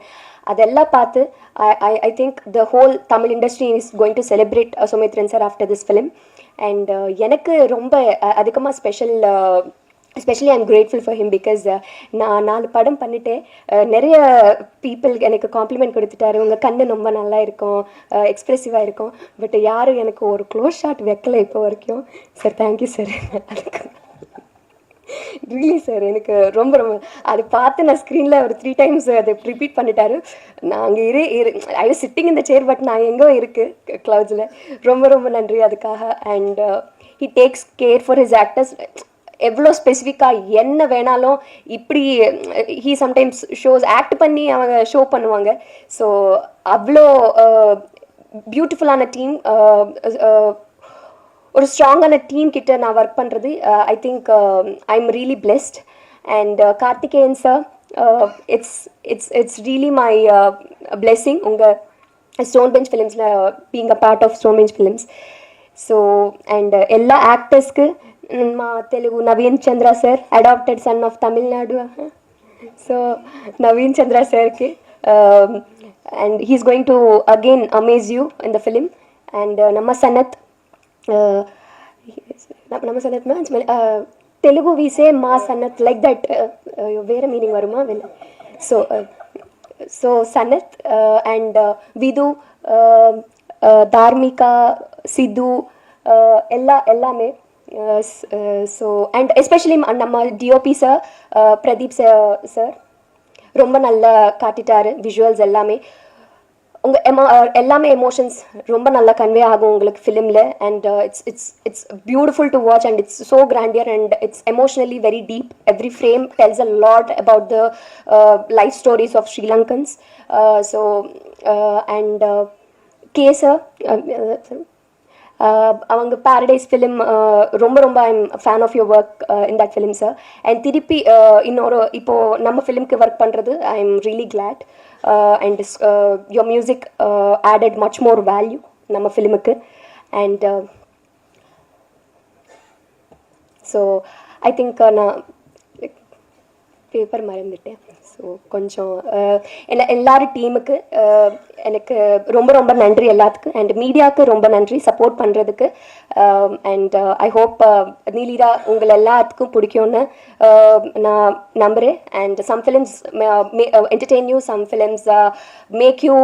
அதெல்லாம் பார்த்து I think the whole Tamil industry is going to celebrate Somitharan sir after this film. And எனக்கு ரொம்ப அதிகமாக especially I'm grateful for him because நான் 4 படம் பண்ணிட்டேன். நிறைய பீப்புள் எனக்கு காம்ப்ளிமெண்ட் கொடுத்துட்டாரு, உங்கள் கண்ணு ரொம்ப நல்லா இருக்கும், எக்ஸ்ப்ரெசிவாக இருக்கும். பட் யாரும் எனக்கு ஒரு க்ளோஸ் ஷாட் வைக்கல இப்போ வரைக்கும். Sir thank you sir. அதுக்கு ரியலி சார் எனக்கு ரொம்ப ரொம்ப அது பார்த்து நான் ஸ்க்ரீனில் ஒரு 3 times அதை ரிப்பீட் பண்ணிட்டாரு. நான் அங்கே ஐ வாஸ் சிட்டிங் இந்த சேர், பட் நான் எங்கோ இருக்குது க்ளவுட்ஸில். ரொம்ப ரொம்ப நன்றி அதுக்காக. And he takes care for his actors. எவ்வளோ ஸ்பெசிஃபிக்காக என்ன வேணாலும் இப்படி ஹீ சம்டைம்ஸ் ஷோஸ் ஆக்ட் பண்ணி அவங்க ஷோ பண்ணுவாங்க. ஸோ அவ்வளோ பியூட்டிஃபுல்லான டீம், ஒரு ஸ்ட்ராங்கான டீம் கிட்ட நான் ஒர்க் பண்ணுறது I think I am really blessed. And Karthikeyan sir, it's really my blessing உங்கள் ஸ்டோன் பெஞ்ச் ஃபிலிம்ஸில் being a part of Stone Bench films. So and எல்லா ஆக்டர்ஸ்க்கு మా Telugu Naveen Chandra sir, adapted son of Tamil Nadu. So Naveen Chandra సార్కి and he's going to again amaze you in the film. And నమ్మ సనత్ తెలుగు వీసే మా Sanath like that వేరే మీనింగ్ வருமா? సో సనత్ అండ్ విదు, ధార్మిక, సిద్ధు எல்லாமே. ஸோ அண்ட் எஸ்பெஷலி நம்ம டிஓபி சார் பிரதீப் சார் ரொம்ப நல்லா காட்டிட்டாரு. விஷுவல்ஸ் எல்லாமே உங்கள் எல்லாமே எமோஷன்ஸ் ரொம்ப நல்லா கன்வே ஆகும் உங்களுக்கு ஃபிலிமில். And it's beautiful to watch and it's so grandeur and it's emotionally very deep. Every frame tells a lot about the life stories of Sri Lankans. So and கேசர் அவங்க பேரடைஸ் ஃபிலிம் ரொம்ப ரொம்ப I'm fan of your work in that film sir. And திருப்பி இன்னொரு இப்போது நம்ம ஃபிலிம்க்கு work பண்ணுறது I am really glad. And your music added much more value நம்ம ஃபிலிமுக்கு. அண்ட் ஸோ ஐ திங்க் நான் பேப்பர் மறந்துட்டேன். ஸோ கொஞ்சம் எல்லாரும் டீமுக்கு எனக்கு ரொம்ப ரொம்ப நன்றி எல்லாத்துக்கும். அண்ட் மீடியாவுக்கு ரொம்ப நன்றி சப்போர்ட் பண்ணுறதுக்கு. அண்ட் ஐ ஹோப் நீலிரா உங்களை எல்லாத்துக்கும் பிடிக்கும்னு நான் நம்புகிறேன். And some films entertain you, some films make you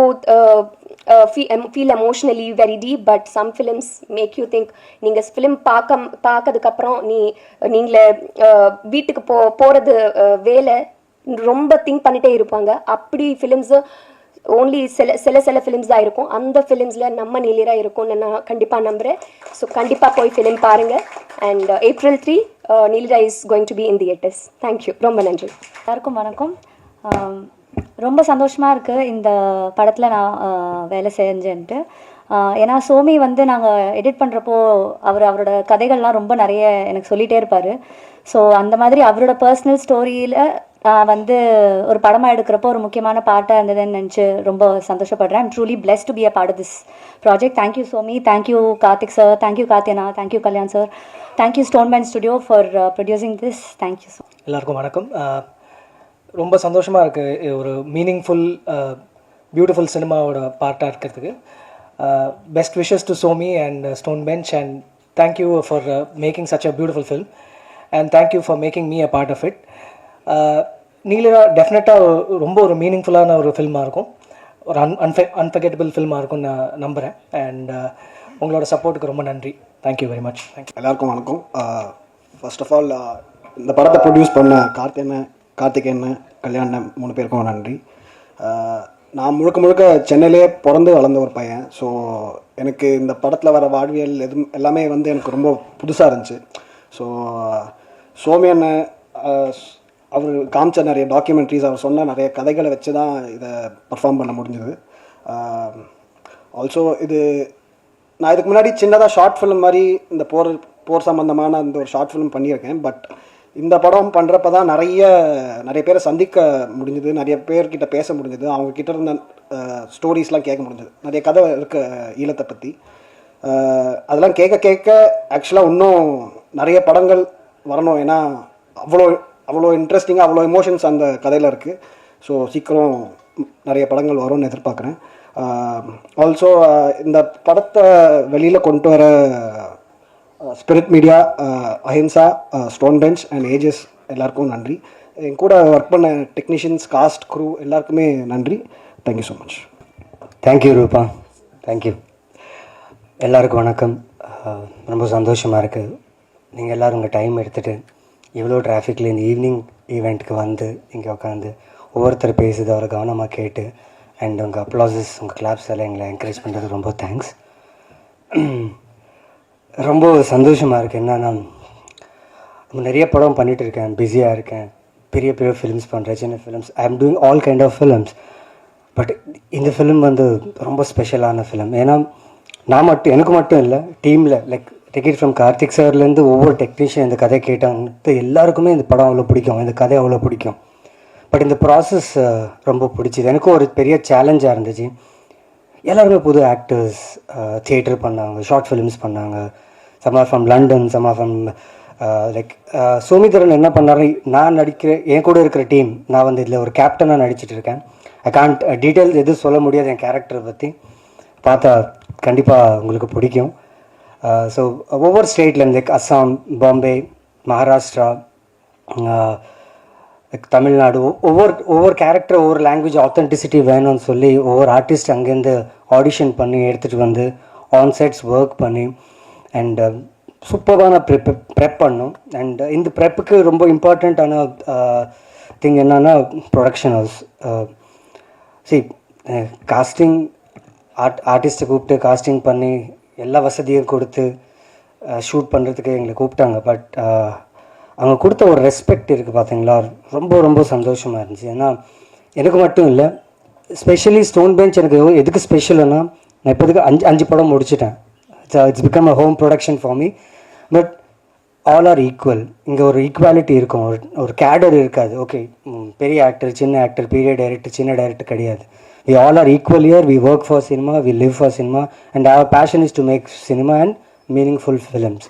feel emotionally very deep, but some films make you think. நீங்கள் ஃபிலிம் பார்க்கறதுக்கப்புறம் நீங்களே வீட்டுக்கு போகிறது வேலை ரொம்ப திங்க் பண்ணிகிட்டே இருப்பாங்க. அப்படி ஃபிலிம்ஸு ஓன்லி சில ஃபிலிம்ஸ் தான் இருக்கும். அந்த ஃபிலிம்ஸில் நம்ம நீலிரா இருக்கும்னு நான் கண்டிப்பாக நம்புகிறேன். ஸோ கண்டிப்பாக போய் ஃபிலிம் பாருங்கள். And April 3 Neelira is going to be in theatres. Thank you. ரொம்ப நன்றி. எல்லாருக்கும் வணக்கம். ரொம்ப சந்தோஷமாக இருக்குது இந்த படத்தில் நான் வேலை செஞ்சேன்ட்டு. ஏன்னா சோமி வந்து நாங்கள் எடிட் பண்ணுறப்போ அவரோட கதைகள்லாம் ரொம்ப நிறைய எனக்கு சொல்லிகிட்டே இருப்பார். ஸோ அந்த மாதிரி அவரோட பர்சனல் ஸ்டோரியில் வந்து ஒரு படமாக எடுக்கிறப்போ ஒரு முக்கியமான பார்ட்டாக இருந்ததுன்னு நினச்சி ரொம்ப சந்தோஷப்படுறேன். I'm truly blessed to be a part of this project. Thank you Somi, thank you Karthik sir, thank you கார்த்தியனா, thank you Kalyan sir, thank you Stone Bench studio for producing this. Thank you sir. எல்லாருக்கும் வணக்கம். ரொம்ப சந்தோஷமாக இருக்குது ஒரு மீனிங்ஃபுல் பியூட்டிஃபுல் சினிமாவோட பார்ட்டாக இருக்கிறதுக்கு. Best wishes to Somi and Stone Bench and thank you for making such a beautiful film and thank you for making me a part of it. Neelira டெஃபினட்டாக ரொம்ப ஒரு மீனிங்ஃபுல்லான ஒரு ஃபில்மாக இருக்கும், ஒரு அன்ஃபர்கெட்டபிள் ஃபில்மாக இருக்கும்னு நான் நம்புகிறேன். அண்ட் உங்களோட சப்போர்ட்டுக்கு ரொம்ப நன்றி. Thank you very much. தேங்க்யூ. எல்லாருக்கும் வணக்கம். ஃபர்ஸ்ட் ஆஃப் ஆல் இந்த படத்தை ப்ரொடியூஸ் பண்ண கார்த்திகேயன், கல்யாணம் 3 பேருக்கும் நன்றி. நான் முழுக்க சென்னையிலே பிறந்து வளர்ந்த ஒரு பையன். ஸோ எனக்கு இந்த படத்தில் வர வாழ்வியல் எல்லாமே வந்து எனக்கு ரொம்ப புதுசாக இருந்துச்சு. ஸோ சோமி அண்ணன் அவர் காமிச்ச நிறைய டாக்குமெண்ட்ரிஸ், அவர் சொன்ன நிறைய கதைகளை வச்சு தான் இதை பர்ஃபார்ம் பண்ண முடிஞ்சது. ஆல்சோ நான் இதுக்கு முன்னாடி சின்னதாக ஷார்ட் ஃபிலிம் மாதிரி இந்த போர் சம்மந்தமான அந்த ஒரு ஷார்ட் ஃபிலிம் பண்ணியிருக்கேன். பட் இந்த படம் பண்ணுறப்ப தான் நிறைய பேரை சந்திக்க முடிஞ்சது, நிறைய பேர்கிட்ட பேச முடிஞ்சது, அவங்கக்கிட்ட இருந்த ஸ்டோரிஸ்லாம் கேட்க முடிஞ்சது. நிறைய கதை இருக்க ஈழத்தை பற்றி அதெல்லாம் கேட்க ஆக்சுவலாக இன்னும் நிறைய படங்கள் வரணும். ஏன்னா அவ்வளோ இன்ட்ரெஸ்டிங்காக அவ்வளோ எமோஷன்ஸ் அந்த கதையில் இருக்குது. ஸோ சீக்கிரம் நிறைய படங்கள் வரும்னு எதிர்பார்க்குறேன். ஆல்சோ இந்த படத்தை வெளியில் கொண்டு வர Spirit Media, Ahimsa, Stone Bench and AGS எல்லாருக்கும் நன்றி. என் கூட ஒர்க் பண்ண டெக்னீஷியன்ஸ், காஸ்ட், க்ரூ எல்லாருக்குமே நன்றி. Thank you so much. தேங்க்யூ ரூபா, தேங்க்யூ. எல்லாருக்கும் வணக்கம். ரொம்ப சந்தோஷமாக இருக்குது நீங்கள் எல்லோரும் உங்கள் டைம் எடுத்துகிட்டு இவ்வளோ டிராஃபிக்கில் இந்த ஈவினிங் ஈவெண்ட்டுக்கு வந்து இங்கே உட்காந்து ஒவ்வொருத்தர் பேசுது அவரை கவனமாக கேட்டு அண்ட் உங்கள் அப்ளாசஸ், உங்கள் கிளாப்ஸ் எல்லாம் எங்களை என்கரேஜ் பண்ணுறது ரொம்ப தேங்க்ஸ். ரொம்ப சந்தோஷமாக இருக்குது. என்னன்னா நிறைய படம் பண்ணிகிட்டு இருக்கேன், பிஸியாக இருக்கேன், பெரிய ஃபிலிம்ஸ் பண்ணுறேன், சின்ன films, I am doing all kind of films. But இந்த ஃபிலிம் வந்து ரொம்ப ஸ்பெஷலான ஃபிலிம். ஏன்னா எனக்கு மட்டும் இல்லை, டீமில் லைக் டிக்கெட் ஃப்ரம் கார்த்திக் சார்லேருந்து ஒவ்வொரு டெக்னீஷியன் இந்த கதை கேட்டாங்க, எல்லாருக்குமே இந்த படம் அவ்வளோ பிடிக்கும், இந்த கதை அவ்வளோ பிடிக்கும். பட் இந்த ப்ராசஸ் ரொம்ப பிடிச்சிது. எனக்கும் ஒரு பெரிய சேலஞ்சாக இருந்துச்சு. எல்லாருமே புது ஆக்டர்ஸ், தியேட்டர் பண்ணாங்க, ஷார்ட் ஃபிலிம்ஸ் பண்ணாங்க, some are from London, some are from like Somitharan என்ன பண்ணாரு, நான் என் கூட இருக்கிற டீம், நான் வந்து இதில் ஒரு கேப்டனாக நடிச்சிட்டு இருக்கேன். ஐ கான்ட் டீட்டெயில்ஸ் எதுவும் சொல்ல முடியாது என் கேரக்டரை பற்றி, பார்த்தா கண்டிப்பாக உங்களுக்கு பிடிக்கும். ஸோ ஒவ்வொரு ஸ்டேட்லேருந்து லைக் அஸ்ஸாம், பாம்பே, மகாராஷ்டிரா, தமிழ்நாடு, ஒவ்வொரு கேரக்டர், ஒவ்வொரு லாங்குவேஜ் ஆத்தென்டிசிட்டி வேணும்னு சொல்லி ஒவ்வொரு ஆர்டிஸ்ட் அங்கேருந்து ஆடிஷன் பண்ணி எடுத்துகிட்டு வந்து ஆன்சைட்ஸ் ஒர்க் பண்ணி அண்ட் சூப்பரான ப்ரெப் பண்ணோம். அண்ட் இந்த ப்ரெப்புக்கு ரொம்ப இம்பார்ட்டண்ட்டான திங் என்னன்னா ப்ரொடக்ஷன் ஹவுஸ். காஸ்டிங் ஆர்டிஸ்ட்டை கூப்பிட்டு காஸ்டிங் பண்ணி எல்லா வசதியும் கொடுத்து ஷூட் பண்ணுறதுக்கு எங்களை கூப்பிட்டாங்க. பட் அவங்க கொடுத்த ஒரு ரெஸ்பெக்ட் இருக்குது பார்த்தீங்களா, ரொம்ப ரொம்ப சந்தோஷமாக இருந்துச்சு. ஏன்னா எனக்கு மட்டும் இல்லை, ஸ்பெஷலி ஸ்டோன் பெஞ்ச் எனக்கு எதுக்கு ஸ்பெஷல்னா, நான் இப்போதுக்கு 5 படம் முடிச்சிட்டேன். It's become a home production for me. But all are equal. இங்கே ஒரு ஈக்குவாலிட்டி இருக்கும், ஒரு கேடர் இருக்காது. ஓகே, பெரிய ஆக்டர், சின்ன ஆக்டர், பெரிய டைரக்டர், சின்ன டைரக்டர் கிடையாது. We all are equal here. We work for cinema, we live for cinema, and our passion is to make cinema and meaningful films.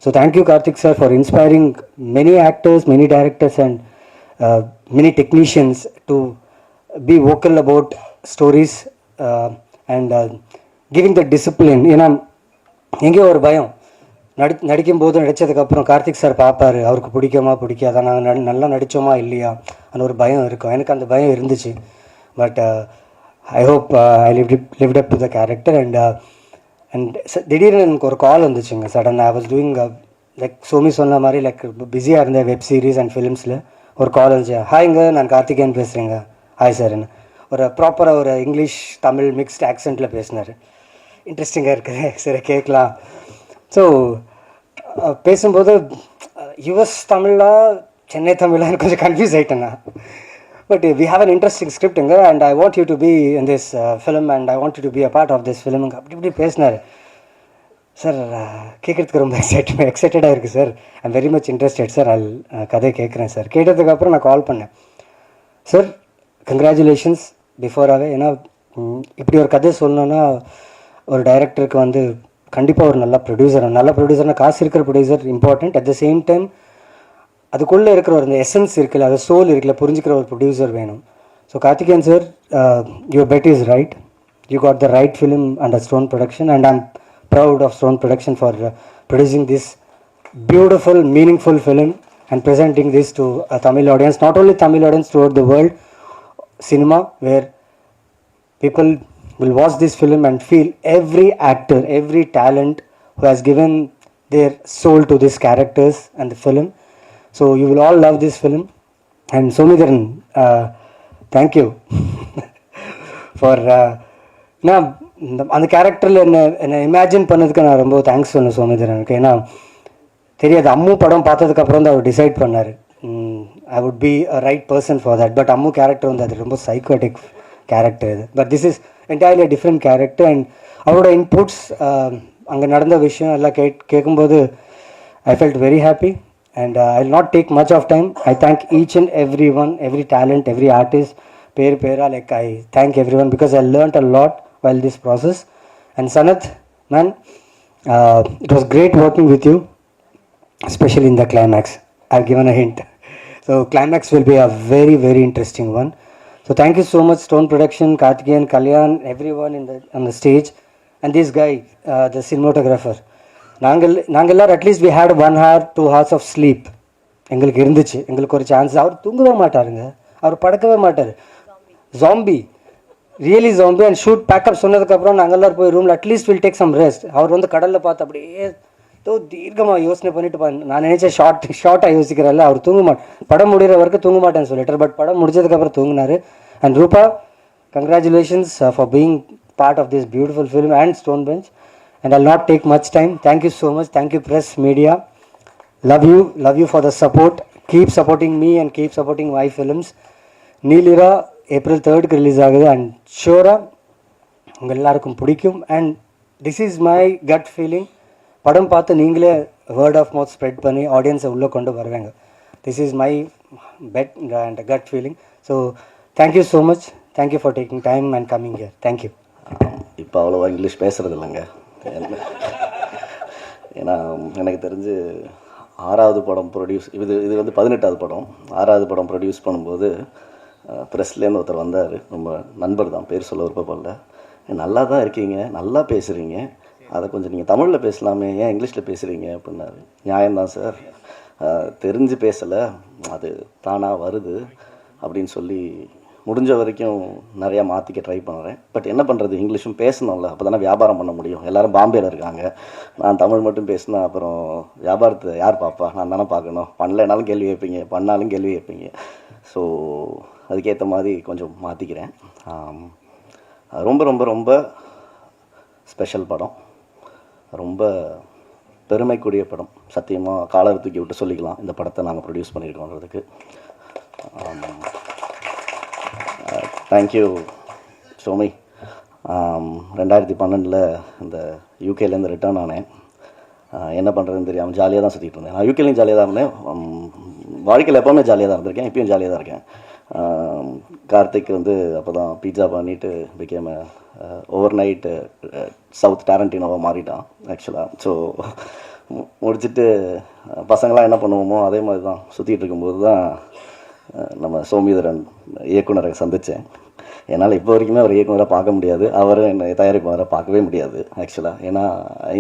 So thank you Karthik sir for inspiring many actors, many directors and many technicians to be vocal about stories and giving the discipline. ஏன்னா எங்கேயோ ஒரு பயம், நடிக்கும்போது நடித்ததுக்கப்புறம் Karthik sir பார்ப்பார், அவருக்கு பிடிக்காதா, நாங்கள் நல்லா நடித்தோமா இல்லையா அந்த ஒரு பயம் இருக்கும். எனக்கு அந்த பயம் இருந்துச்சு. But I hope I lived up to the character and திடீர்னு எனக்கு ஒரு கால் வந்துச்சுங்க sudden. I was doing like Somi சொன்ன மாதிரி லைக் பிஸியாக இருந்தேன் வெப் சீரிஸ் அண்ட் ஃபிலிம்ஸில். ஒரு கால் வந்துச்சு, ஹாய்ங்க நான் கார்த்திகேயன் பேசுகிறேங்க. ஹாய் சார்ன்னு ஒரு ப்ராப்பராக ஒரு இங்கிலீஷ் தமிழ் மிக்ஸ்ட் ஆக்சென்ட்டில் பேசினார். இன்ட்ரெஸ்டிங்காக இருக்குது, சரி கேட்கலாம். ஸோ பேசும்போது யுஎஸ் தமிழா சென்னை தமிழான்னு கொஞ்சம் கன்ஃபியூஸ் ஆகிட்டேண்ணா. But we have an interesting ஸ்கிரிப்டுங்க and I want you to be in this film and I want you to be a part of this ஃபிலிமுங்க அப்படி இப்படி பேசினார் சார். கேட்குறதுக்கு ரொம்ப எக்ஸைட்டடாக இருக்குது sir. I'm very much interested sir. கதை கேட்குறேன் சார். கேட்டதுக்கப்புறம் நான் கால் பண்ணேன். சார் கங்க்ராச்சுலேஷன்ஸ் பிஃபோராகவே. ஏன்னா இப்படி ஒரு கதை சொல்லணுன்னா ஒரு டைரக்டருக்கு வந்து கண்டிப்பாக ஒரு நல்ல ப்ரொடியூசர்னால் காசு இருக்கிற producer important. At the same time அதுக்குள்ளே இருக்கிற ஒரு இந்த எசன்ஸ் இருக்குல்ல, அது சோல் இருக்குல்ல, புரிஞ்சுக்கிற ஒரு ப்ரொடியூசர் வேணும். So Karthikeyan sir, your bet is right. You got the right film under Stone production and I'm proud of Stone Production for producing this beautiful, meaningful film and presenting this to a Tamil audience, not only Tamil audience, throughout the world cinema, where people will watch this film and feel every actor, every talent who has given their soul to these characters and the film. So you will all love this film. And Somidharan, thank you for நான் அந்த கேரக்டரில் என்னை imagine பண்ணதுக்கு நான் ரொம்ப thanks சொன்னேன் சோமேந்திரனுக்கு. ஏன்னா தெரியாது, அம்மு படம் பார்த்ததுக்கப்புறம் தான் அவர் டிசைட் பண்ணார் I would be a right person for that. But Ammu character வந்து அது ரொம்ப சைக்கோட்டிக் கேரக்டர் இது. But this is entirely different character. And அவரோட இன்புட்ஸ், அங்கே நடந்த விஷயம் எல்லாம் கேட்கும்போது I felt very happy. And I will not take much of time. I thank each and every one, every talent, every artist, பேரா like I thank every one because I learned a lot while this process. And Sanath, man, it was great working with you, especially in the climax. I've given a hint. So climax will be a very, very interesting one. So thank you so much, Stone Production, Karthikeyan, Kalyan, everyone on the stage, and this guy, the cinematographer. நாங்கள் at least we had 1 hour, 2 hours of sleep. எங்களுக்கு இருந்துச்சு, எங்களுக்கு ஒரு chance. அவர் தூங்கவே மாட்டாருங்க, அவர் படக்கவே மாட்டார். Zombie, really zombie. And shoot pack up சொன்னதுக்கப்புறம் நாங்கள் எல்லோரும் போய் ரூமில் at least will take some rest. அவர் வந்து கடலில் பார்த்து அப்படியே ஏதோ தீர்க்கமாக யோசனை பண்ணிட்டு நான் நினச்சேன் ஷார்ட்டாக யோசிக்கிறல்ல, அவர் தூங்க மாட்டேன், படம் முடிகிற வரைக்கும் தூங்க மாட்டேன்னு சொல்லிட்டார். பட் படம் முடிச்சதுக்கப்புறம் தூங்கினார். And Rupa, congratulations for being part of this beautiful film and Stone Bench. And I not take much time. Thank you so much. Thank you press media. Love you for the support. Keep supporting me and keep supporting my films. Neelira April 3rd release ஆகுது. And ஷூராக உங்கள் எல்லாருக்கும் பிடிக்கும். And this is my gut feeling. படம் பார்த்து நீங்களே word of mouth spread பண்ணி ஆடியன்ஸை உள்ளே கொண்டு வருவாங்க. This is my bet and gut feeling. So thank you so much. Thank you for taking time and coming here. Thank you. இப்போ அவ்வளோவா இங்கிலீஷ் பேசுகிறது இல்லைங்க. ஏன்னா எனக்கு தெரிஞ்சு 6வது படம் ப்ரொடியூஸ், இது வந்து 18வது படம். 6வது படம் ப்ரொடியூஸ் பண்ணும்போது ப்ரெஸ்லேருந்து ஒருத்தர் வந்தார். ரொம்ப நண்பர் தான், பேர் சொல்ல விருப்பப்படல. நல்லா தான் இருக்கீங்க, நல்லா பேசுகிறீங்க, அதை கொஞ்சம் நீங்கள் தமிழில் பேசலாமே, ஏன் இங்கிலீஷில் பேசுகிறீங்க அப்படின்னாரு. நியாயம்தான் சார், தெரிஞ்சு பேசலை, அது தானாக வருது அப்படின்னு சொல்லி முடிஞ்ச வரைக்கும் நிறையா மாற்றிக்க ட்ரை பண்ணுறேன். பட் என்ன பண்ணுறது, இங்கிலீஷும் பேசணும்ல, அப்போ தானே வியாபாரம் பண்ண முடியும். எல்லோரும் பாம்பேயில் இருக்காங்க, நான் தமிழ் மட்டும் பேசினா அப்புறம் வியாபாரத்தை யார் பார்ப்பா? நான் தானே பார்க்கணும். பண்ணலைனாலும் கேள்வி கேட்பீங்க, பண்ணாலும் கேள்வி கேட்பீங்க. ஸோ அதுக்கேற்ற மாதிரி கொஞ்சம் மாற்றிக்கிறேன். ரொம்ப ரொம்ப ரொம்ப ஸ்பெஷல் படம், ரொம்ப பெருமைக்குரிய படம். சத்தியமாக காலர் தூக்கி விட்டு சொல்லிக்கலாம் இந்த படத்தை நாங்கள் ப்ரொடியூஸ் பண்ணியிருக்கோன்றதுக்கு. தேங்க்யூ சோமி. 2012 இந்த யூகேலேருந்து ரிட்டர்ன் ஆனேன். என்ன பண்ணுறதுன்னு தெரியாமல் ஜாலியாக தான் சுற்றிட்டு இருந்தேன். நான் யூகேலையும் ஜாலியாக தான் இருந்தேன், வாழ்க்கையில் எப்போவுமே ஜாலியாக தான் இருந்திருக்கேன், இப்பயும் ஜாலியாக தான் இருக்கேன். கார்த்திக் வந்து அப்போ தான் பீட்சா பண்ணிவிட்டு பிகேம் ஓவர் நைட்டு சவுத் டேரண்டினோவாக மாறிட்டான் ஆக்சுவலாக. ஸோ முடிச்சுட்டு பசங்களாம் என்ன பண்ணுவோமோ அதே மாதிரி தான் சுற்றிட்டு இருக்கும்போது தான் நம்ம சோமேந்திரன் இயக்குனரை சந்தித்தேன். என்னால் இப்போ வரைக்குமே அவர் இயக்குனராக பார்க்க முடியாது, அவரும் என்னை தயாரிப்பாளராக பார்க்கவே முடியாது ஆக்சுவலாக. ஏன்னா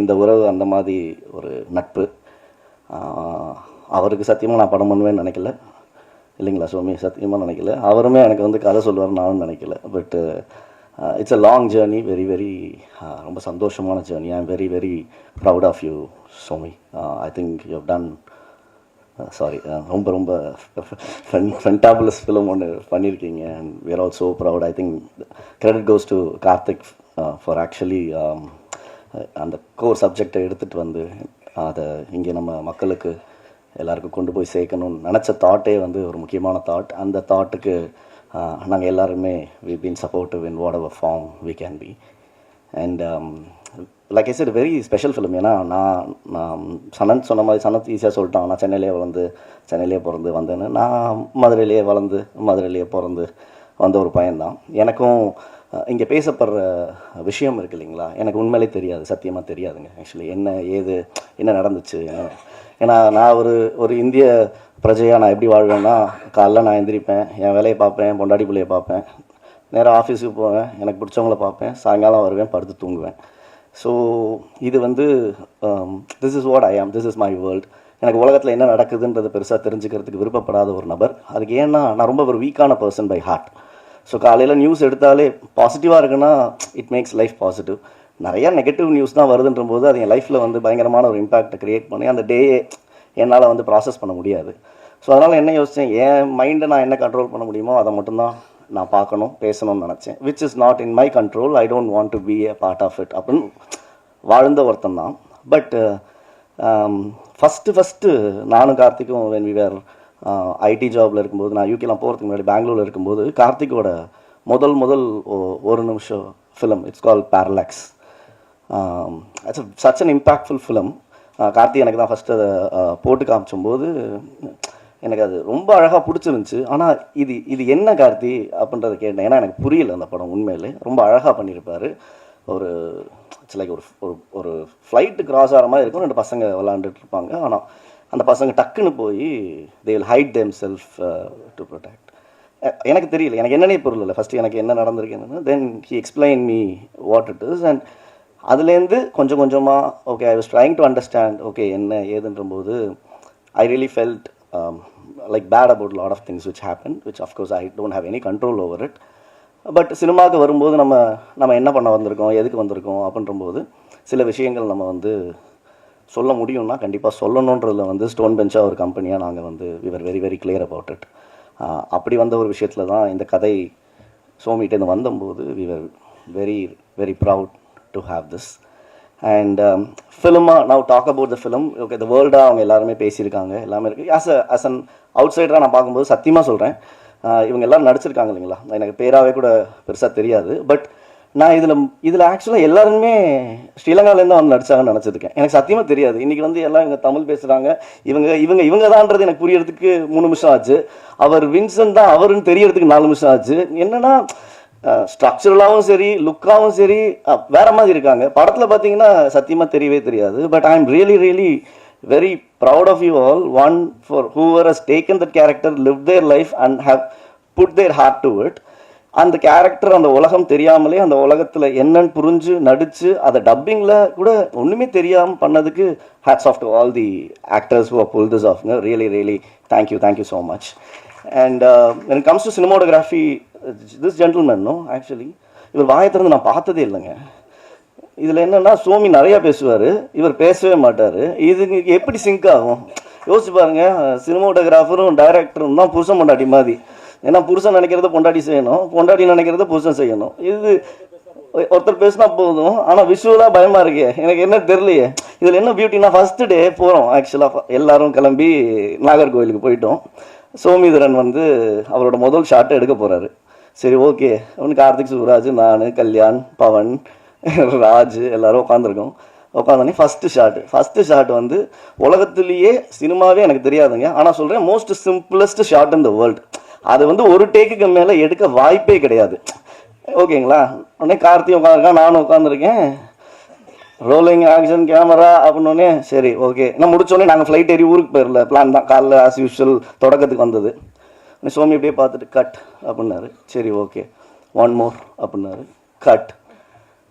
இந்த உறவு அந்த மாதிரி ஒரு நட்பு. அவருக்கு சத்தியமாக நான் படம் பண்ணுவேன்னு நினைக்கல, இல்லைங்களா சோமி? சத்தியமாக நினைக்கல. அவருமே எனக்கு வந்து கதை சொல்லுவார் நானும் நினைக்கல. But it's a long journey, very very ரொம்ப சந்தோஷமான journey. I am very very proud of you Somi. I think you have done ரொம்ப ரொம்ப ஃபென்டாபுலஸ் ஃபிலிம் ஒன்று பண்ணியிருக்கீங்க. And we are also proud. I think credit goes to Karthik for actually அந்த core சப்ஜெக்டை எடுத்துகிட்டு வந்து அதை இங்கே நம்ம மக்களுக்கு எல்லாருக்கும் கொண்டு போய் சேர்க்கணும்னு நினச்ச தாட்டே வந்து ஒரு முக்கியமான தாட். அந்த தாட்டுக்கு நாங்கள் எல்லாருமே we been supportive in whatever form we can be. And like I said very special film. ஏன்னா நான் சனத் சொன்ன மாதிரி, சனத் ஈஸியாக சொல்லிட்டான், நான் சென்னையிலே பிறந்து வந்தேன்னு. நான் மதுரையிலேயே வளர்ந்து மதுரையிலேயே பிறந்து வந்த ஒரு பையன்தான். எனக்கும் இங்கே பேசப்படுற விஷயம் இருக்குது இல்லைங்களா, எனக்கு உண்மையிலே தெரியாது, சத்தியமாக தெரியாதுங்க ஆக்சுவலி என்ன நடந்துச்சு. ஏன்னா நான் ஒரு இந்திய பிரஜையாக நான் எப்படி வாழ்வேன்னா, காலைல நான் எந்திரிப்பேன், என் வேலையை பார்ப்பேன், பொண்டாட்டி பிள்ளையை பார்ப்பேன், நேராக ஆஃபீஸுக்கு போவேன், எனக்கு பிடிச்சவங்கள பார்ப்பேன், சாயங்காலம் வருவேன், படுத்து தூங்குவேன். ஸோ இது வந்து திஸ் இஸ் வாட் ஐ ஆம், திஸ் இஸ் மை வேர்ல்டு. எனக்கு உலகத்தில் என்ன நடக்குதுன்றது பெருசாக தெரிஞ்சுக்கிறதுக்கு விருப்பப்படாத ஒரு நபர். அதுக்கு ஏன்னா நான் ரொம்ப ஒரு வீக்கான பர்சன் பை ஹார்ட். ஸோ காலையில் நியூஸ் எடுத்தாலே பாசிட்டிவாக இருக்குன்னா இட் மேக்ஸ் லைஃப் பாசிட்டிவ். நிறையா நெகட்டிவ் நியூஸ் தான் வருதுன்ற போது அது என் லைஃப்பில் வந்து பயங்கரமான ஒரு இம்பேக்டை க்ரியேட் பண்ணி அந்த டேயே என்னால் வந்து ப்ராசஸ் பண்ண முடியாது. ஸோ அதனால் என்ன யோசித்தேன், என் மைண்டை நான் என்ன கண்ட்ரோல் பண்ண முடியுமோ அதை மட்டும்தான் நான் பார்க்கணும், பேசணும்னு நினச்சேன். Which is not in my control, I don't want to be a part of it அப்படின்னு வாழ்ந்த ஒருத்தன் தான். பட் ஃபஸ்ட்டு நானும் கார்த்திக்கும் வென் வி வேர் ஐடி ஜாபில் இருக்கும்போது, நான் யூகேலாம் போகிறதுக்கு முன்னாடி பெங்களூரில் இருக்கும்போது, கார்த்திக்கோட முதல் ஒரு நிமிஷம் film, it's call parallax. It's such an impactful film. Karthik எனக்கு தான் ஃபஸ்ட்டு அதை போட்டு காமிச்சும்போது எனக்கு அது ரொம்ப அழகாக பிடிச்சிருந்துச்சு. ஆனால் இது என்ன கார்த்தி அப்படின்றத கேட்டேன். ஏன்னா எனக்கு புரியல அந்த படம். உண்மையிலே ரொம்ப அழகாக பண்ணியிருப்பார். ஒரு இட்ஸ் லைக் ஒரு ஃப்ளைட்டு கிராஸ் ஆகிற மாதிரி இருக்கும், 2 பசங்க விளாண்டுட்டு இருப்பாங்க. ஆனால் அந்த பசங்க டக்குன்னு போய் they will hide them self to protect. எனக்கு தெரியல, எனக்கு என்னன்னே புரியல ஃபஸ்ட்டு எனக்கு என்ன நடந்திருக்கு என்னென்னு. Then he explain me what it is. And அதுலேருந்து கொஞ்சம் கொஞ்சமாக okay I was trying to understand okay என்ன ஏதுன்ற போது I really felt like bad about a lot of things which happened, which of course I don't have any control over it. But சினிமாவுக்கு வரும்போது நம்ம என்ன பண்ண வந்திருக்கோம், எதுக்கு வந்திருக்கோம் அப்படின்றபோது சில விஷயங்கள் நம்ம வந்து சொல்ல முடியும்னா கண்டிப்பாக சொல்லணுன்றதில் வந்து ஸ்டோன் பெஞ்சாக ஒரு கம்பெனியாக நாங்கள் வந்து we were very very clear about it. அப்படி வந்த ஒரு விஷயத்தில் தான் இந்த கதை சோமிகிட்டேருந்து வந்தபோது we were very very proud to have this. And ஃபிலிமாக now talk about the film. Okay the வேர்ல்டாக அவங்க எல்லாருமே பேசியிருக்காங்க, எல்லாமே இருக்குது. as an outsider நான் பார்க்கும்போது சத்தியமாக சொல்கிறேன், இவங்க எல்லோரும் நடிச்சிருக்காங்க இல்லைங்களா, எனக்கு பேராகவே கூட பெருசாக தெரியாது. பட் நான் இதில் ஆக்சுவலாக எல்லாருமே ஸ்ரீலங்காலேருந்து வந்து நடிச்சாங்கன்னு நினச்சிருக்கேன். எனக்கு சத்தியமாக தெரியாது. இன்றைக்கி வந்து எல்லாம் இவங்க தமிழ் பேசுகிறாங்க, இவங்க தான்ன்றது எனக்கு புரியறதுக்கு 3 நிமிஷம் ஆச்சு. அவர் வின்சென்ட் தான் அவருன்னு தெரியறதுக்கு 4 நிமிஷம் ஆச்சு. என்னென்னா ஸ்ட்ரக்சரலாகவும் சரி லுக்காகவும் சரி வேற மாதிரி இருக்காங்க. படத்தில் பார்த்தீங்கன்னா சத்தியமாக தெரியவே தெரியாது. But I am really really very proud of you all. One for whoever has taken that character, live their life and have put their heart to it. அந்த கேரக்டர் அந்த உலகம் தெரியாமலே அந்த உலகத்தில் என்னன்னு புரிஞ்சு நடித்து அதை டப்பிங்கில் கூட ஒன்றுமே தெரியாமல் பண்ணதுக்கு hats off to all the actors who pull this off. Really really thank you so much. And when it comes to cinematography, this gentleman actually இவர் வாயை திறந்து நான் பார்த்ததே இல்லைங்க. இதில் என்னென்னா சோமி நிறையா பேசுவார், இவர் பேசவே மாட்டார். இது எப்படி சிங்க் ஆகும் யோசிச்சு பாருங்க. சினிமாட்டோகிராஃபரும் டைரக்டரும் தான் புருஷன் பொண்டாட்டி மாதிரி. ஏன்னா புருஷன் நினைக்கிறத பொண்டாட்டி செய்யணும், பொண்டாட்டி நினைக்கிறத புருஷன் செய்யணும். இது ஒருத்தர் பேசினா போதும். ஆனால் விஷுவலாக பயமாக இருக்கே, எனக்கு என்ன தெரியலையே. இதில் என்ன பியூட்டினா, ஃபஸ்ட்டு டே போகிறோம் ஆக்சுவலாக எல்லாரும் கிளம்பி நாகர்கோவிலுக்கு போயிட்டோம். சோமிதரன் வந்து அவரோட முதல் ஷாட்டை எடுக்க போகிறாரு. சரி ஓகே அவனு கார்த்திக் சுப்ராஜ், நான், கல்யாண், பவன், ராஜ் எல்லாரும் உட்காந்துருக்கோம். உட்காந்தோடனே ஃபஸ்ட்டு ஷாட் வந்து உலகத்துலேயே சினிமாவே எனக்கு தெரியாதுங்க, ஆனால் சொல்கிறேன் most simplest shot in the world. அது வந்து ஒரு டேக்குக்கு மேலே எடுக்க வாய்ப்பே கிடையாது. ஓகேங்களா, உடனே கார்த்திக் உட்காந்துருக்கான், நானும் உட்காந்துருக்கேன். ரோலிங் ஆக்ஷன் கேமரா அப்படின்னோடனே சரி ஓகே. நான் முடிச்சோடனே நாங்கள் ஃப்ளைட் ஏறி ஊருக்கு போயிடல, பிளான் தான். காலைல ஆஸ் யூஷுவல் தொடக்கத்துக்கு வந்தது. சோமி அப்படியே பார்த்துட்டு கட் அப்படின்னாரு. சரி ஓகே 1 more அப்படின்னாரு. கட்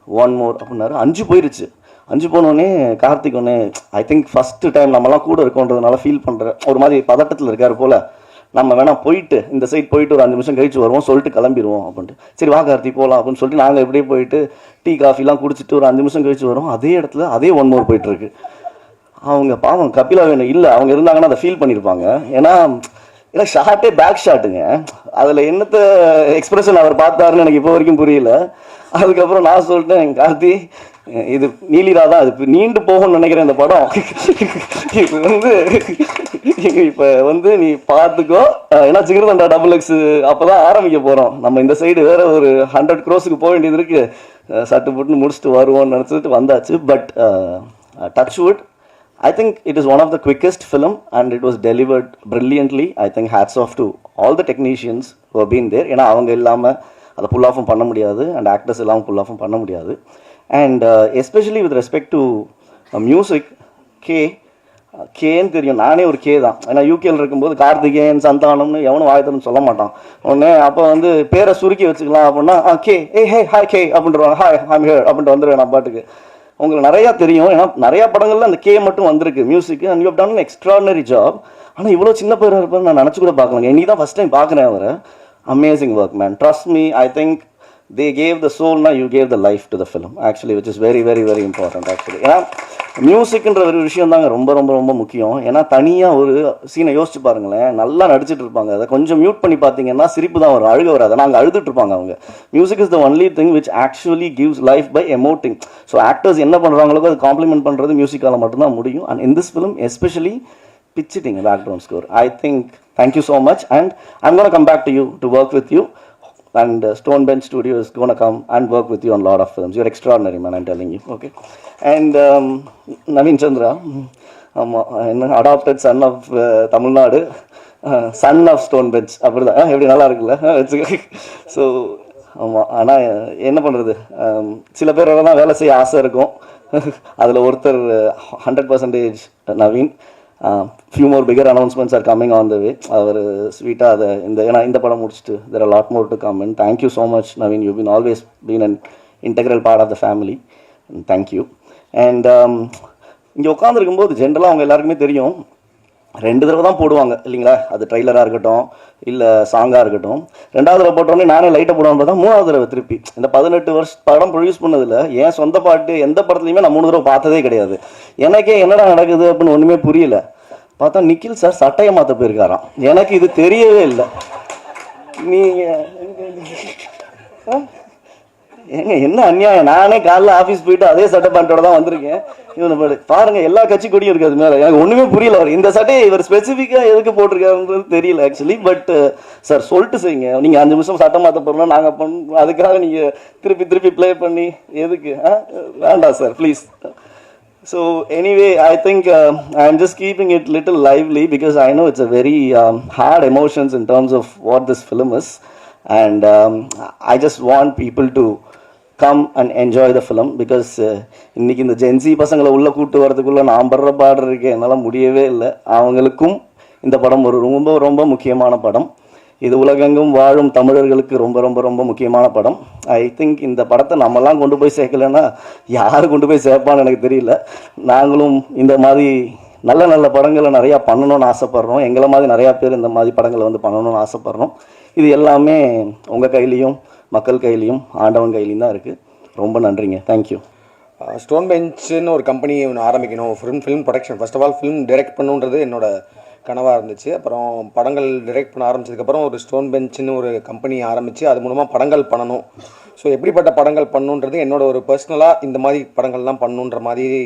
1 more அப்படின்னாரு. 5 போயிருச்சு. 5 போனோடனே கார்த்திக் ஒன்னே ஐ திங்க் ஃபஸ்ட்டு டைம் நம்மலாம் கூட இருக்கோன்றதுனால ஃபீல் பண்ணுற ஒரு மாதிரி பதட்டத்தில் இருக்கார் போல். நம்ம வேணால் போயிட்டு இந்த சைட் போயிட்டு ஒரு 5 நிமிஷம் கழிச்சு வருவோம் சொல்லிட்டு கிளம்பிடுவோம் அப்படின்ட்டு. சரி வா கார்த்திக் போகலாம் அப்படின்னு சொல்லிட்டு நாங்கள் எப்படியே போயிட்டு டீ காஃபிலாம் குடிச்சிட்டு ஒரு 5 நிமிஷம் கழிச்சு வரோம். அதே இடத்துல அதே 1 more போயிட்டுருக்கு. அவங்க பாவம் கபிலா வேணும் இல்லை, அவங்க இருந்தாங்கன்னா அதை ஃபீல் பண்ணியிருப்பாங்க. ஏன்னா ஷார்ட்டே பேக் ஷாட்டுங்க. அதில் என்னத்த எக்ஸ்பிரஷன் அவர் பார்த்தாருன்னு எனக்கு இப்போ வரைக்கும் புரியல. அதுக்கப்புறம் நான் சொல்லிட்டேன், கார்த்தி இது நீலிரா தான், அது நீண்டு போகும்னு நினைக்கிறேன் இந்த படம். இது வந்து இப்போ வந்து நீ பார்த்துக்கோ, ஏன்னா ஜிகிர்தண்டா XX அப்போ தான் ஆரம்பிக்க போகிறோம். நம்ம இந்த சைடு வேற ஒரு 100 crores போக வேண்டியது இருக்கு. சட்டு போட்டுன்னு முடிச்சுட்டு வருவோம்னு நினச்சிட்டு வந்தாச்சு. But touchwood, I think it is one of the quickest film and it was delivered brilliantly. I think hats off to all the technicians who have been there. ஏன்னா அவங்க இல்லாமல் அதை புல் ஆஃபும் பண்ண முடியாது அண்ட் ஆக்டர்ஸ் இல்லாமல் புல் ஆஃபும் பண்ண முடியாது. And especially with respect to music, கேன்னு தெரியும், நானே ஒரு கே தான். ஏன்னா யூகேல இருக்கும்போது கார்த்திகேயன் சந்தானம்னு எவனும் வாயத்தன்னு சொல்ல மாட்டான். உடனே அப்போ வந்து பேரை சுருக்கி வச்சுக்கலாம் அப்படின்னா கே, ஹே ஹாய் கே அப்படின்றாங்க, ஹாய் ஐம் ஹியர் அப்படின்ட்டு வந்துடுவேன் நான் பாட்டுக்கு. உங்களுக்கு நிறையா தெரியும், ஏன்னா நிறையா படங்கள்ல அந்த கே மட்டும் வந்திருக்கு music, and you have done an extraordinary job. ஆனால் இவ்வளோ சின்ன பேராக இருப்பாரு நான் நினச்சி கூட பார்க்கலங்க. இன்னைக்கு தான் ஃபஸ்ட் டைம் பார்க்குறேன் அவரை. Amazing work, man. Trust me, I think they gave the soul, now you gave the life to the film, actually, which is very, very, very important, actually. ஏன்னா மியூசிக்ன்ற ஒரு விஷயம் தாங்க ரொம்ப ரொம்ப ரொம்ப முக்கியம். ஏன்னா தனியாக ஒரு சீனை யோசிச்சு பாருங்களேன், நல்லா நடிச்சிட்டு இருப்பாங்க, அதை கொஞ்சம் மியூட் பண்ணி பார்த்தீங்கன்னா சிரிப்பு தான் வரும், அழுக வராது. நாங்கள் அழுதுட்டு இருப்பாங்க அவங்க. Music is the only thing which actually gives life by emoting. So actors என்ன பண்ணுறாங்களோ அது காம்ப்ளிமெண்ட் பண்ணுறது மியூசிக்கால் மட்டும்தான் முடியும். And in this film especially pitching a background score. I think, thank you so much, and I'm going to come back to you to work with you, and Stonebench Studio is going to come and work with you on a lot of films. You're extraordinary, man, I'm telling you. Okay. And Naveen Chandra, adopted son of Tamil Nadu, son of Stonebench. அப்படிதான் எப்படி நல்லா இருக்குல்ல. So ஆமாம், ஆனால் என்ன பண்ணுறது, சில பேரோட தான் வேலை செய்ய ஆசை இருக்கும். அதில் ஒருத்தர் 100% Naveen. Few more bigger announcements are coming on the way. அவர் ஸ்வீட்டாக அதை இந்த படம் முடிச்சுட்டு there are a lot more to come, and thank you so much Naveen, you've been always been an integral part of the family, and thank you. And இங்கே உட்காந்துருக்கும்போது ஜென்ரலாக அவங்க எல்லாருக்குமே தெரியும், 2 தடவை தான் போடுவாங்க இல்லைங்களா, அது ட்ரைலராக இருக்கட்டும் இல்லை சாங்காக இருக்கட்டும். 2வது தடவை போட்டோடனே நானே லைட்டை போடுவான்னு பார்த்தா 3வது தடவை திருப்பி. இந்த 18 வருஷம் படம் ப்ரொடியூஸ் பண்ணதில் என் சொந்த பாட்டு எந்த படத்துலையுமே நான் 3 தடவை பார்த்ததே கிடையாது. எனக்கே என்னடா நடக்குது அப்படின்னு ஒன்றுமே புரியல. பார்த்தா நிக்கில் சார் சட்டையை மாற்ற போயிருக்காராம், எனக்கு இது தெரியவே இல்லை. நீங்கள் ஏங்க என்ன அநியாயம், நானே காலைல ஆஃபீஸ் போயிட்டு அதே சட்டை பேண்ட்டோட தான் வந்திருக்கேன். இவனை பாருங்க, எல்லா கட்சி கொடியும் இருக்காது மேலே, எனக்கு ஒன்றுமே புரியல. அவர் இந்த சட்டையை இவர் ஸ்பெசிஃபிக்காக எதுக்கு போட்டிருக்காருன்றது தெரியல ஆக்சுவலி. பட் சார் சொல்லிட்டு செய்யுங்க, நீங்கள் 5 நிமிஷம் சட்டை மாற்ற போகிறோம்னா நாங்கள் பண்ண, அதுக்காக நீங்கள் திருப்பி ப்ளே பண்ணி எதுக்கு? வேண்டாம் sir please. So anyway, I think I'm just keeping it little lively because I know it's a very hard emotions in terms of what this film is, and I just want people to come and enjoy the film because இன்னைக்கு இந்த gen Z பசங்களை உள்ள கூட்டு வரதுக்குள்ள நான் படுற பாடுற இருக்கேன், என்னால் முடியவே இல்லை. அவங்களுக்கும் இந்த படம் ஒரு ரொம்ப ரொம்ப முக்கியமான படம். இது உலகெங்கும் வாழும் தமிழர்களுக்கு ரொம்ப ரொம்ப ரொம்ப முக்கியமான படம். ஐ திங்க் இந்த படத்தை நம்மலாம் கொண்டு போய் சேர்க்கலைன்னா யார் கொண்டு போய் சேர்ப்பான்னு எனக்கு தெரியல. நாங்களும் இந்த மாதிரி நல்ல நல்ல படங்களை நிறையா பண்ணணும்னு ஆசைப்பட்றோம். எங்களை மாதிரி நிறையா பேர் இந்த மாதிரி படங்களை வந்து பண்ணணும்னு ஆசைப்பட்றோம். இது எல்லாமே உங்கள் கையிலையும் மக்கள் கையிலையும் ஆண்டவன் கையிலையும் தான் இருக்குது. ரொம்ப நன்றிங்க, தேங்க்யூ. ஸ்டோன் பெஞ்சுன்னு ஒரு கம்பெனி ஒன்று ஆரம்பிக்கணும், film production. First of all film direct பண்ணுன்றது என்னோட கனவாக இருந்துச்சு. அப்புறம் படங்கள் டைரக்ட் பண்ண ஆரம்பிச்சதுக்கப்புறம் ஒரு ஸ்டோன் பெஞ்சுன்னு ஒரு கம்பெனி ஆரம்பித்து அது மூலமாக படங்கள் பண்ணணும். ஸோ எப்படிப்பட்ட படங்கள் பண்ணணுன்றது என்னோட ஒரு பர்சனலாக இந்த மாதிரி படங்கள்லாம் பண்ணணுன்ற மாதிரி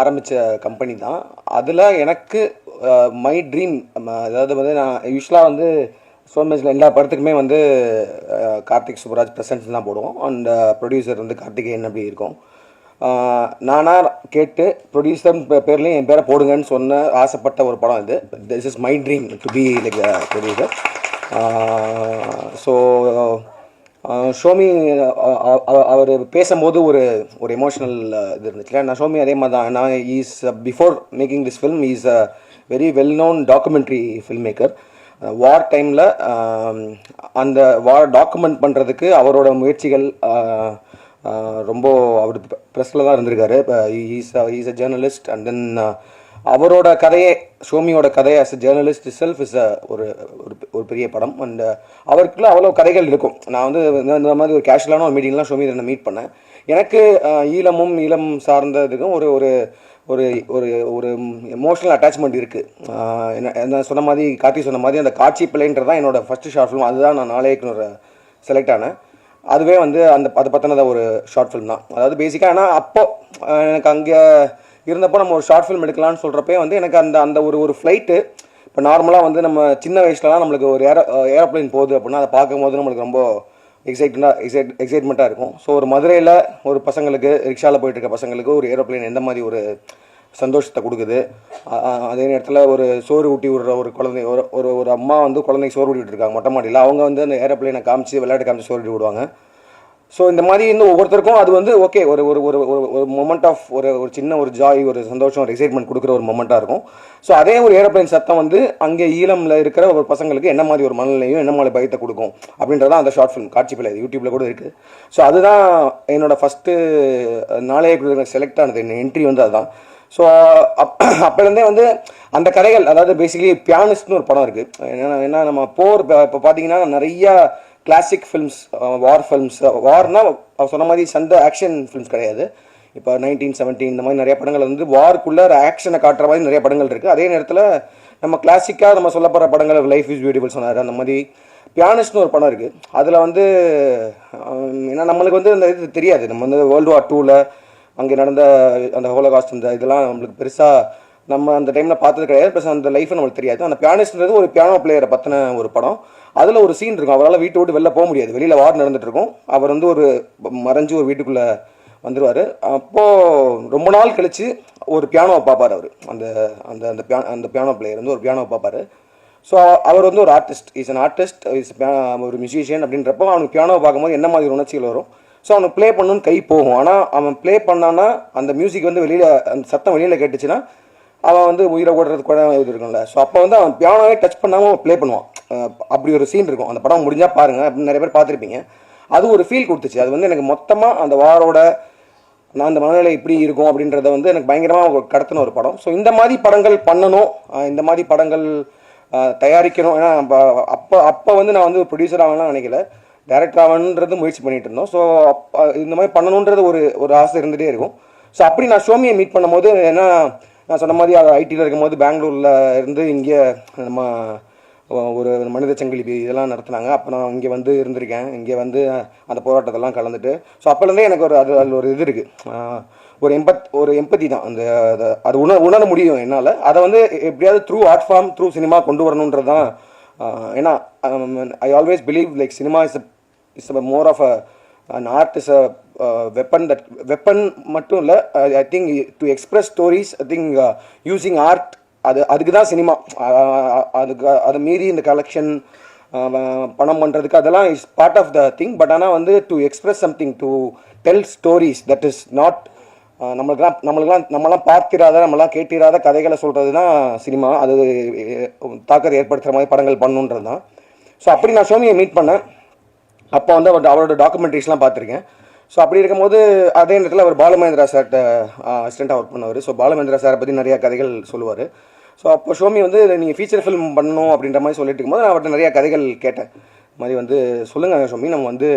ஆரம்பித்த கம்பெனி தான். அதில் எனக்கு மை ட்ரீம், அதாவது வந்து நான் யூஸ்வலாக வந்து ஸ்டோன் பெஞ்சில் எல்லா படத்துக்குமே வந்து கார்த்திக் சுப்ராஜ் ப்ரெசன்ஸ் தான் போடுவோம். அண்ட் ப்ரொடியூசர் வந்து கார்த்திகேயன் அப்படி இருக்கும். நானாக கேட்டு ப்ரொடியூசர் பேர்லேயும் என் பேரை போடுங்கன்னு சொன்ன ஆசைப்பட்ட ஒரு படம் இது. This is my dream to be like producer. So Somi அவர் பேசும்போது ஒரு எமோஷ்னல் இது இருந்துச்சு. நான் ஷோமி அதே மாதிரி தான். நான் is before making this film is a very well known documentary film maker. War டைமில் அந்த வார் டாக்குமெண்ட் பண்ணுறதுக்கு அவரோட முயற்சிகள் ரொம்ப அவர் ப்ரெஸ்ஸில் தான் இருந்திருக்காரு. Is a journalist. And then அவரோட கதையே, ஷோமியோட கதையை as a journalist self is ஒரு பெரிய படம். அண்ட் அவருக்குள்ள அவ்வளோ கதைகள் இருக்கும். நான் வந்து இந்த மாதிரி ஒரு கேஷுவலான ஒரு மீட்டிங்லாம் ஷோமி நான் மீட் பண்ணேன். எனக்கு ஈழமும் ஈழம் சார்ந்ததுக்கும் ஒரு ஒரு ஒரு ஒரு எமோஷனல் அட்டாச்மெண்ட் இருக்குது. என்ன சொன்ன மாதிரி கார்த்தி சொன்ன மாதிரி அந்த காட்சி பிள்ளைன்றது தான் என்னோடய ஃபஸ்ட்டு ஷார்ட் ஃபிலிம். அதுதான் நான் நாளைக்கு செலக்ட் ஆனேன். அதுவே வந்து அது பற்றினத ஒரு ஷார்ட் ஃபிலிம் தான். அதாவது பேசிக்காக ஆனால் அப்போ எனக்கு அங்கே இருந்தப்போ நம்ம ஒரு ஷார்ட் ஃபிலிம் எடுக்கலாம்னு சொல்கிறப்பே வந்து எனக்கு அந்த ஒரு ஃப்ளைட்டு இப்போ நார்மலாக வந்து நம்ம சின்ன வயசுலலாம் நம்மளுக்கு ஒரு ஏரோப்ளைன் போகுது அப்படின்னா அதை பார்க்கும்போது நம்மளுக்கு ரொம்ப எக்ஸைட்மெண்ட்டாக இருக்கும். ஸோ ஒரு மதுரையில் ஒரு பசங்களுக்கு ரிக்ஷாவில் போயிட்டு இருக்க பசங்களுக்கு ஒரு ஏரோப்ளைன் எந்த மாதிரி ஒரு சந்தோஷத்தை கொடுக்குது. அதே நேரத்தில் ஒரு சோறு ஊட்டி விடுற ஒரு குழந்தை ஒரு அம்மா வந்து குழந்தைக்கு சோறு ஊட்டிகிட்டு இருக்காங்க மொட்டை மாடியில். அவங்க வந்து அந்த ஏரோப்ளைனை காமிச்சு விளையாட்டு காமிச்சு சோறு ஊட்டி விடுவாங்க. ஸோ இந்த மாதிரி இன்னும் ஒவ்வொருத்தருக்கும் அது வந்து ஓகே ஒரு ஒரு ஒரு ஒரு மொமெண்ட் ஆஃப் ஒரு சின்ன ஒரு ஜாய், ஒரு சந்தோஷம், ஒரு எக்ஸைட்மெண்ட் கொடுக்குற ஒரு மொமெண்ட்டாக இருக்கும். ஸோ அதே ஒரு ஏரோப்ளைன் சத்தம் வந்து அங்கே ஈழமில் இருக்கிற ஒரு பசங்களுக்கு என்ன மாதிரி ஒரு மனநிலையும் என்ன மாதிரி பயத்தை கொடுக்கும் அப்படின்றதான் அந்த ஷார்ட் ஃபிலிம். காட்சி பிள்ளை யூடியூப்பில் கூட இருக்குது. ஸோ அதுதான் என்னோடய ஃபஸ்ட்டு நாளைக்கு செலக்ட் ஆனது. என்ன என்ட்ரி வந்து அதுதான். ஸோ அப்போலேருந்தே வந்து அந்த கதைகள், அதாவது பேசிக்கலி பியானிஸ்ட்னு ஒரு படம் இருக்குது. ஏன்னா நம்ம இப்போ பார்த்தீங்கன்னா நிறையா கிளாசிக் ஃபிலிம்ஸ், வார் ஃபிலிம்ஸ், வார்னால் சொன்ன மாதிரி சந்த ஆக்ஷன் ஃபிலிம்ஸ் கிடையாது. இப்போ 1917 இந்த மாதிரி நிறைய படங்கள் வந்து வார்க்குள்ளே ஆக்ஷனை காட்டுற மாதிரி நிறைய படங்கள் இருக்குது. அதே நேரத்தில் நம்ம கிளாசிக்காக நம்ம சொல்ல போகிற படங்கள் லைஃப் இஸ் பியூட்டிஃபுல் சொன்னார். அந்த மாதிரி பியானிஸ்ட்னு ஒரு படம் இருக்குது. அதில் வந்து ஏன்னா நம்மளுக்கு வந்து அந்த இது தெரியாது. நம்ம வந்து World War II அங்கே நடந்த அந்த ஹோலோகாஸ்ட் இந்த இதெல்லாம் நம்மளுக்கு பெருசாக நம்ம அந்த டைமில் பார்த்தது கிடையாது. ப்ளஸ் அந்த லைஃப் நம்மளுக்கு தெரியாது. அந்த பியானிஸ்ட்ன்றது ஒரு பியானோ பிளேயரை பற்றின ஒரு படம். அதில் ஒரு சீன் இருக்கும். அவரால் வீட்டை விட்டு வெளில போக முடியாது. வெளியில் வார் நடந்துட்டு இருக்கும். அவர் வந்து ஒரு மறைஞ்சு ஒரு வீட்டுக்குள்ளே வந்துடுவார். அப்போது ரொம்ப நாள் கழித்து ஒரு பியானோவை பார்ப்பார். அவர் அந்த அந்த அந்த பியானோ பிளேயர் வந்து ஒரு பியானோவை பார்ப்பார். ஸோ அவர் வந்து ஒரு ஆர்டிஸ்ட், அன் ஆர்டிஸ்ட், ஒரு மியூசிஷியன் அப்படின்றப்போ அவனுக்கு பியானோவை பார்க்கும்போது என்ன மாதிரி உணர்ச்சிகள் வரும். ஸோ அவனுக்கு ப்ளே பண்ணணுன்னு கை போகும். ஆனால் அவன் ப்ளே பண்ணான்னா அந்த மியூசிக் வந்து வெளியில் அந்த சத்தம் வெளியில் கேட்டுச்சுன்னா அவன் வந்து உயிரை ஓடுறதுக்கு கூட இது இருக்கும்ல. ஸோ அப்போ வந்து அவன் பியானோவே டச் பண்ணாமல் ப்ளே பண்ணுவான். அப்படி ஒரு சீன் இருக்கும். அந்த படம் முடிஞ்சால் பாருங்கள், அப்படின்னு நிறைய பேர் பார்த்துருப்பீங்க. அது ஒரு ஃபீல் கொடுத்துச்சு. அது வந்து எனக்கு மொத்தமாக அந்த வாரோட நான் அந்த மனநிலை இப்படி இருக்கும் அப்படின்றத வந்து எனக்கு பயங்கரமாக கடத்தின ஒரு படம். ஸோ இந்த மாதிரி படங்கள் பண்ணணும், இந்த மாதிரி படங்கள் தயாரிக்கணும். ஏன்னா அப்போ வந்து நான் வந்து ப்ரொடியூசர் ஆகணும்னு நினைக்கல, டைரக்டர் ஆகணுன்றது முயற்சி பண்ணிகிட்டு இருந்தோம். ஸோ இந்த மாதிரி பண்ணணுன்றது ஒரு ஆசை இருந்துகிட்டே இருக்கும். ஸோ அப்படி நான் ஷோமியை மீட் பண்ணும்போது, ஏன்னா நான் சொன்ன மாதிரி ஐடியில் இருக்கும்போது பெங்களூரில் இருந்து இங்கே நம்ம ஒரு மனித சங்கிலி இதெல்லாம் நடத்துனாங்க. அப்போ நான் இங்கே வந்து இருந்திருக்கேன். இங்கே வந்து அந்த போராட்டத்தெல்லாம் கலந்துட்டு. ஸோ அப்போலேருந்தே எனக்கு அதில் ஒரு இது இருக்குது, ஒரு எம்பத்தி தான். அது உணர முடியும் என்னால். அதை வந்து எப்படியாவது through art form, through cinema கொண்டு வரணுன்றது தான். ஏன்னா I always believe like cinema is more of an art is a weapon that weapon மட்டும் இல்லை. I think to express stories, I think using art அதுக்கு தான் சினிமா. அதை மீறி இந்த கலெக்ஷன் பணம் பண்ணுறதுக்கு அதெல்லாம் is part of the thing. But ஆனால் வந்து to express something, to tell stories that is not நம்மளாம் பார்த்திராத, நம்மளாம் கேட்டிராத கதைகளை சொல்கிறது தான் சினிமா. அது தாக்கத்தை ஏற்படுத்துகிற மாதிரி படங்கள் பண்ணுன்றது தான். ஸோ அப்படி நான் ஷோமியை மீட் பண்ணேன். அப்போ வந்து அவரோட டாக்குமெண்ட்ரிஸ்லாம் பார்த்துருக்கேன். ஸோ அப்படி இருக்கும்போது அதே நேரத்தில் அவர் பாலுமகேந்திரா சார்கிட்ட அசிஸ்டண்ட்டாக ஒர்க் பண்ணவர். ஸோ பாலுமகேந்திரா சாரை பற்றி நிறையா கதைகள் சொல்லுவார். ஸோ அப்போ ஷோமி வந்து நீங்கள் ஃபீச்சர் ஃபிலிம் பண்ணணும் அப்படின்ற மாதிரி சொல்லிட்டு இருக்கும்போது நான் அவர்கிட்ட நிறையா கதைகள் கேட்டேன். இது மாதிரி வந்து சொல்லுங்கள் ஷோமி, நம்ம வந்து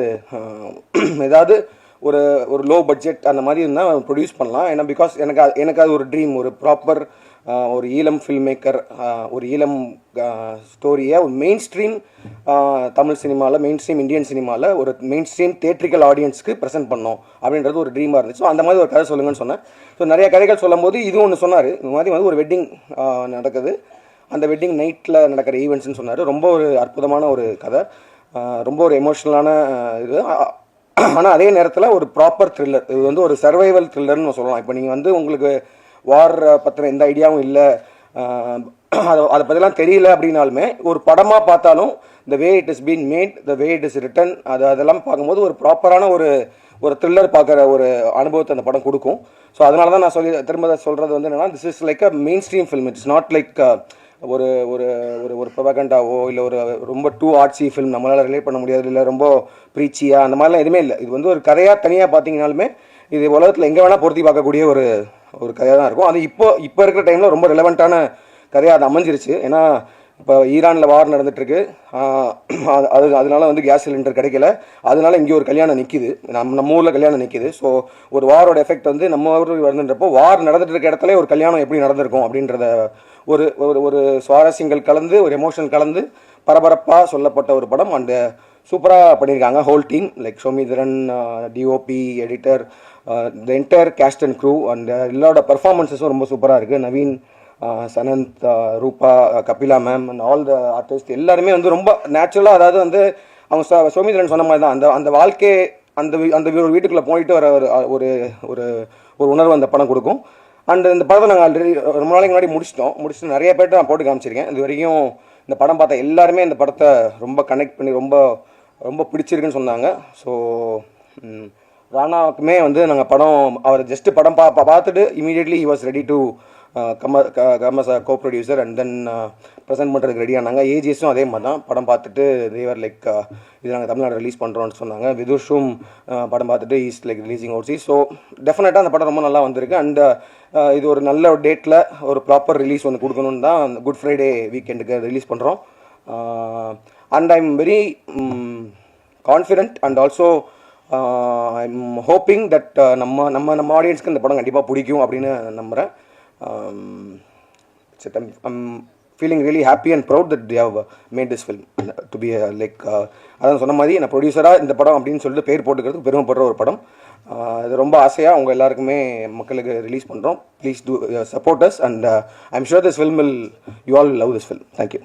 ஏதாவது ஒரு லோ பட்ஜெட் அந்த மாதிரி இருந்தால் ப்ரொடியூஸ் பண்ணலாம். ஏன்னா பிகாஸ் எனக்கு அது ஒரு ட்ரீம், ஒரு ப்ராப்பர் ஒரு ஈழம் ஃபில்ம் மேக்கர், ஒரு ஈழம் ஸ்டோரியை ஒரு மெயின் ஸ்ட்ரீம் தமிழ் சினிமாவில், மெயின் ஸ்ட்ரீம் இந்தியன் சினிமாவில் ஒரு மெயின் ஸ்ட்ரீம் தியேட்ரிக்கல் ஆடியன்ஸ்க்கு ப்ரெசென்ட் பண்ணோம் அப்படின்றது ஒரு ட்ரீமாக இருந்துச்சு. ஸோ அந்த மாதிரி ஒரு கதை சொல்லுங்கன்னு சொன்னேன். ஸோ நிறைய கதைகள் சொல்லும் போது இது ஒன்று சொன்னார். இந்த மாதிரி வந்து ஒரு வெட்டிங் நடக்குது, அந்த வெட்டிங் நைட்டில் நடக்கிற ஈவெண்ட்ஸ்னு சொன்னார். ரொம்ப ஒரு அற்புதமான ஒரு கதை, ரொம்ப ஒரு எமோஷ்னலான இது. ஆனால் அதே நேரத்தில் ஒரு ப்ராப்பர் த்ரில்லர். இது வந்து ஒரு சர்வைவல் த்ரில்லர்னு சொல்லலாம். இப்போ நீங்கள் வந்து உங்களுக்கு வார் பற்றின எந்த ஐடியாவும் இல்லை, அதை பற்றிலாம் தெரியல அப்படின்னாலுமே ஒரு படமாக பார்த்தாலும் the way it is been made, the way it is written, அதெல்லாம் பார்க்கும்போது ஒரு ப்ராப்பரான ஒரு த்ரில்லர் பார்க்குற ஒரு அனுபவத்தை அந்த படம் கொடுக்கும். ஸோ அதனால தான் நான் திரும்ப சொல்கிறது வந்து என்னென்னா, this is like a main stream film. It's not like ஒரு ஒரு ஒரு ப்ரொபகண்டாவோ இல்லை ஒரு ரொம்ப டூ ஆர்ட்ஸி ஃபில்ம் நம்மளால் ரிலேட் பண்ண முடியாது, இல்லை ரொம்ப ப்ரீச்சியாக அந்த மாதிரிலாம் எதுவுமே இல்லை. இது வந்து ஒரு கதையாக தனியாக பார்த்தீங்கனாலுமே இது உலகத்தில் எங்கே வேணால் பொருத்தி பார்க்கக்கூடிய ஒரு கதையாக தான் இருக்கும். அது இப்போ இருக்கிற டைமில் ரொம்ப ரெலவெண்ட்டான கதையாக அது அமைஞ்சிருச்சு. ஏன்னா இப்போ ஈரானில் வார் நடந்துட்டுருக்கு, அதனால வந்து கேஸ் சிலிண்டர் கிடைக்கல, அதனால இங்கே ஒரு கல்யாணம் நிற்கிது, நம்ம ஊரில் கல்யாணம் நிற்கிது. ஸோ ஒரு வாரோட எஃபெக்ட் வந்து நம்ம ஊர் வந்துன்றப்போ வார் நடந்துட்டு இருக்க இடத்துல ஒரு கல்யாணம் எப்படி நடந்திருக்கும் அப்படின்றத ஒரு ஒரு சுவாரஸ்யங்கள் கலந்து ஒரு எமோஷனல் கலந்து பரபரப்பாக சொல்லப்பட்ட ஒரு படம். அண்டு சூப்பராக பண்ணியிருக்காங்க whole team, like Somitharan, DOP, editor, the entire cast and crew. And எல்லாரோட பர்ஃபார்மன்ஸஸும் ரொம்ப சூப்பராக இருக்குது. Naveen, Sananth, Rupa, Kapila ma'am and all the artist எல்லாருமே வந்து ரொம்ப நேச்சுரலாக, அதாவது வந்து அவங்க சோமிதரன் சொன்ன மாதிரி தான் அந்த வாழ்க்கை அந்த ஒரு வீட்டுக்குள்ளே போயிட்டு வர ஒரு ஒரு ஒரு உணர்வு அந்த படம் கொடுக்கும். அண்ட் இந்த படத்தை நாங்கள் ஆல்ரெடி ரொம்ப நாளைக்கு முன்னாடி முடிச்சுட்டு நிறைய பேர்ட்ட நான் போட்டு காமிச்சிருக்கேன். இது வரைக்கும் இந்த படம் பார்த்த எல்லாருமே இந்த படத்தை ரொம்ப கனெக்ட் பண்ணி ரொம்ப ரொம்ப பிடிச்சிருக்குன்னு சொன்னாங்க. ஸோ ராணாவுக்குமே வந்து நாங்கள் அவர் ஜஸ்ட்டு படம் பார்த்துட்டு immediately he was ready to come as a co producer and then present பண்ணுறதுக்கு ரெடி ஆனாங்க. ஏஜிஎஸும் அதே மாதிரி தான் படம் பார்த்துட்டு தேவர் லைக் இது நாங்கள் தமிழ்நாடு ரிலீஸ் பண்ணுறோன்னு சொன்னாங்க. விதுஷும் படம் பார்த்துட்டு ஈஸ் லைக் ரிலீசிங் ஓட்ஸி. ஸோ டெஃபினட்டாக அந்த படம் ரொம்ப நல்லா வந்திருக்கு. அண்ட் இது ஒரு நல்ல ஒரு டேட்டில் ஒரு ப்ராப்பர் ரிலீஸ் ஒன்று கொடுக்கணுன்னு தான் குட் ஃப்ரைடே வீக்கெண்டுக்கு ரிலீஸ் பண்ணுறோம். And I am very confident and also I am hoping that நம்ம ஆடியன்ஸ்க்கு இந்த படம் கண்டிப்பாக பிடிக்கும் அப்படின்னு நம்புகிறேன். I'm feeling really happy and proud that they have made this film to be அதான் சொன்ன மாதிரி நான் ப்ரொடியூசராக இந்த படம் அப்படின்னு சொல்லிட்டு பேர் போட்டுக்கிறதுக்கு பெருமைப்படுற ஒரு படம். இது ரொம்ப ஆசையாக அவங்க எல்லாருக்குமே மக்களுக்கு ரிலீஸ் பண்ணுறோம். Please do support us and I am sure this film will you all love this film. Thank you.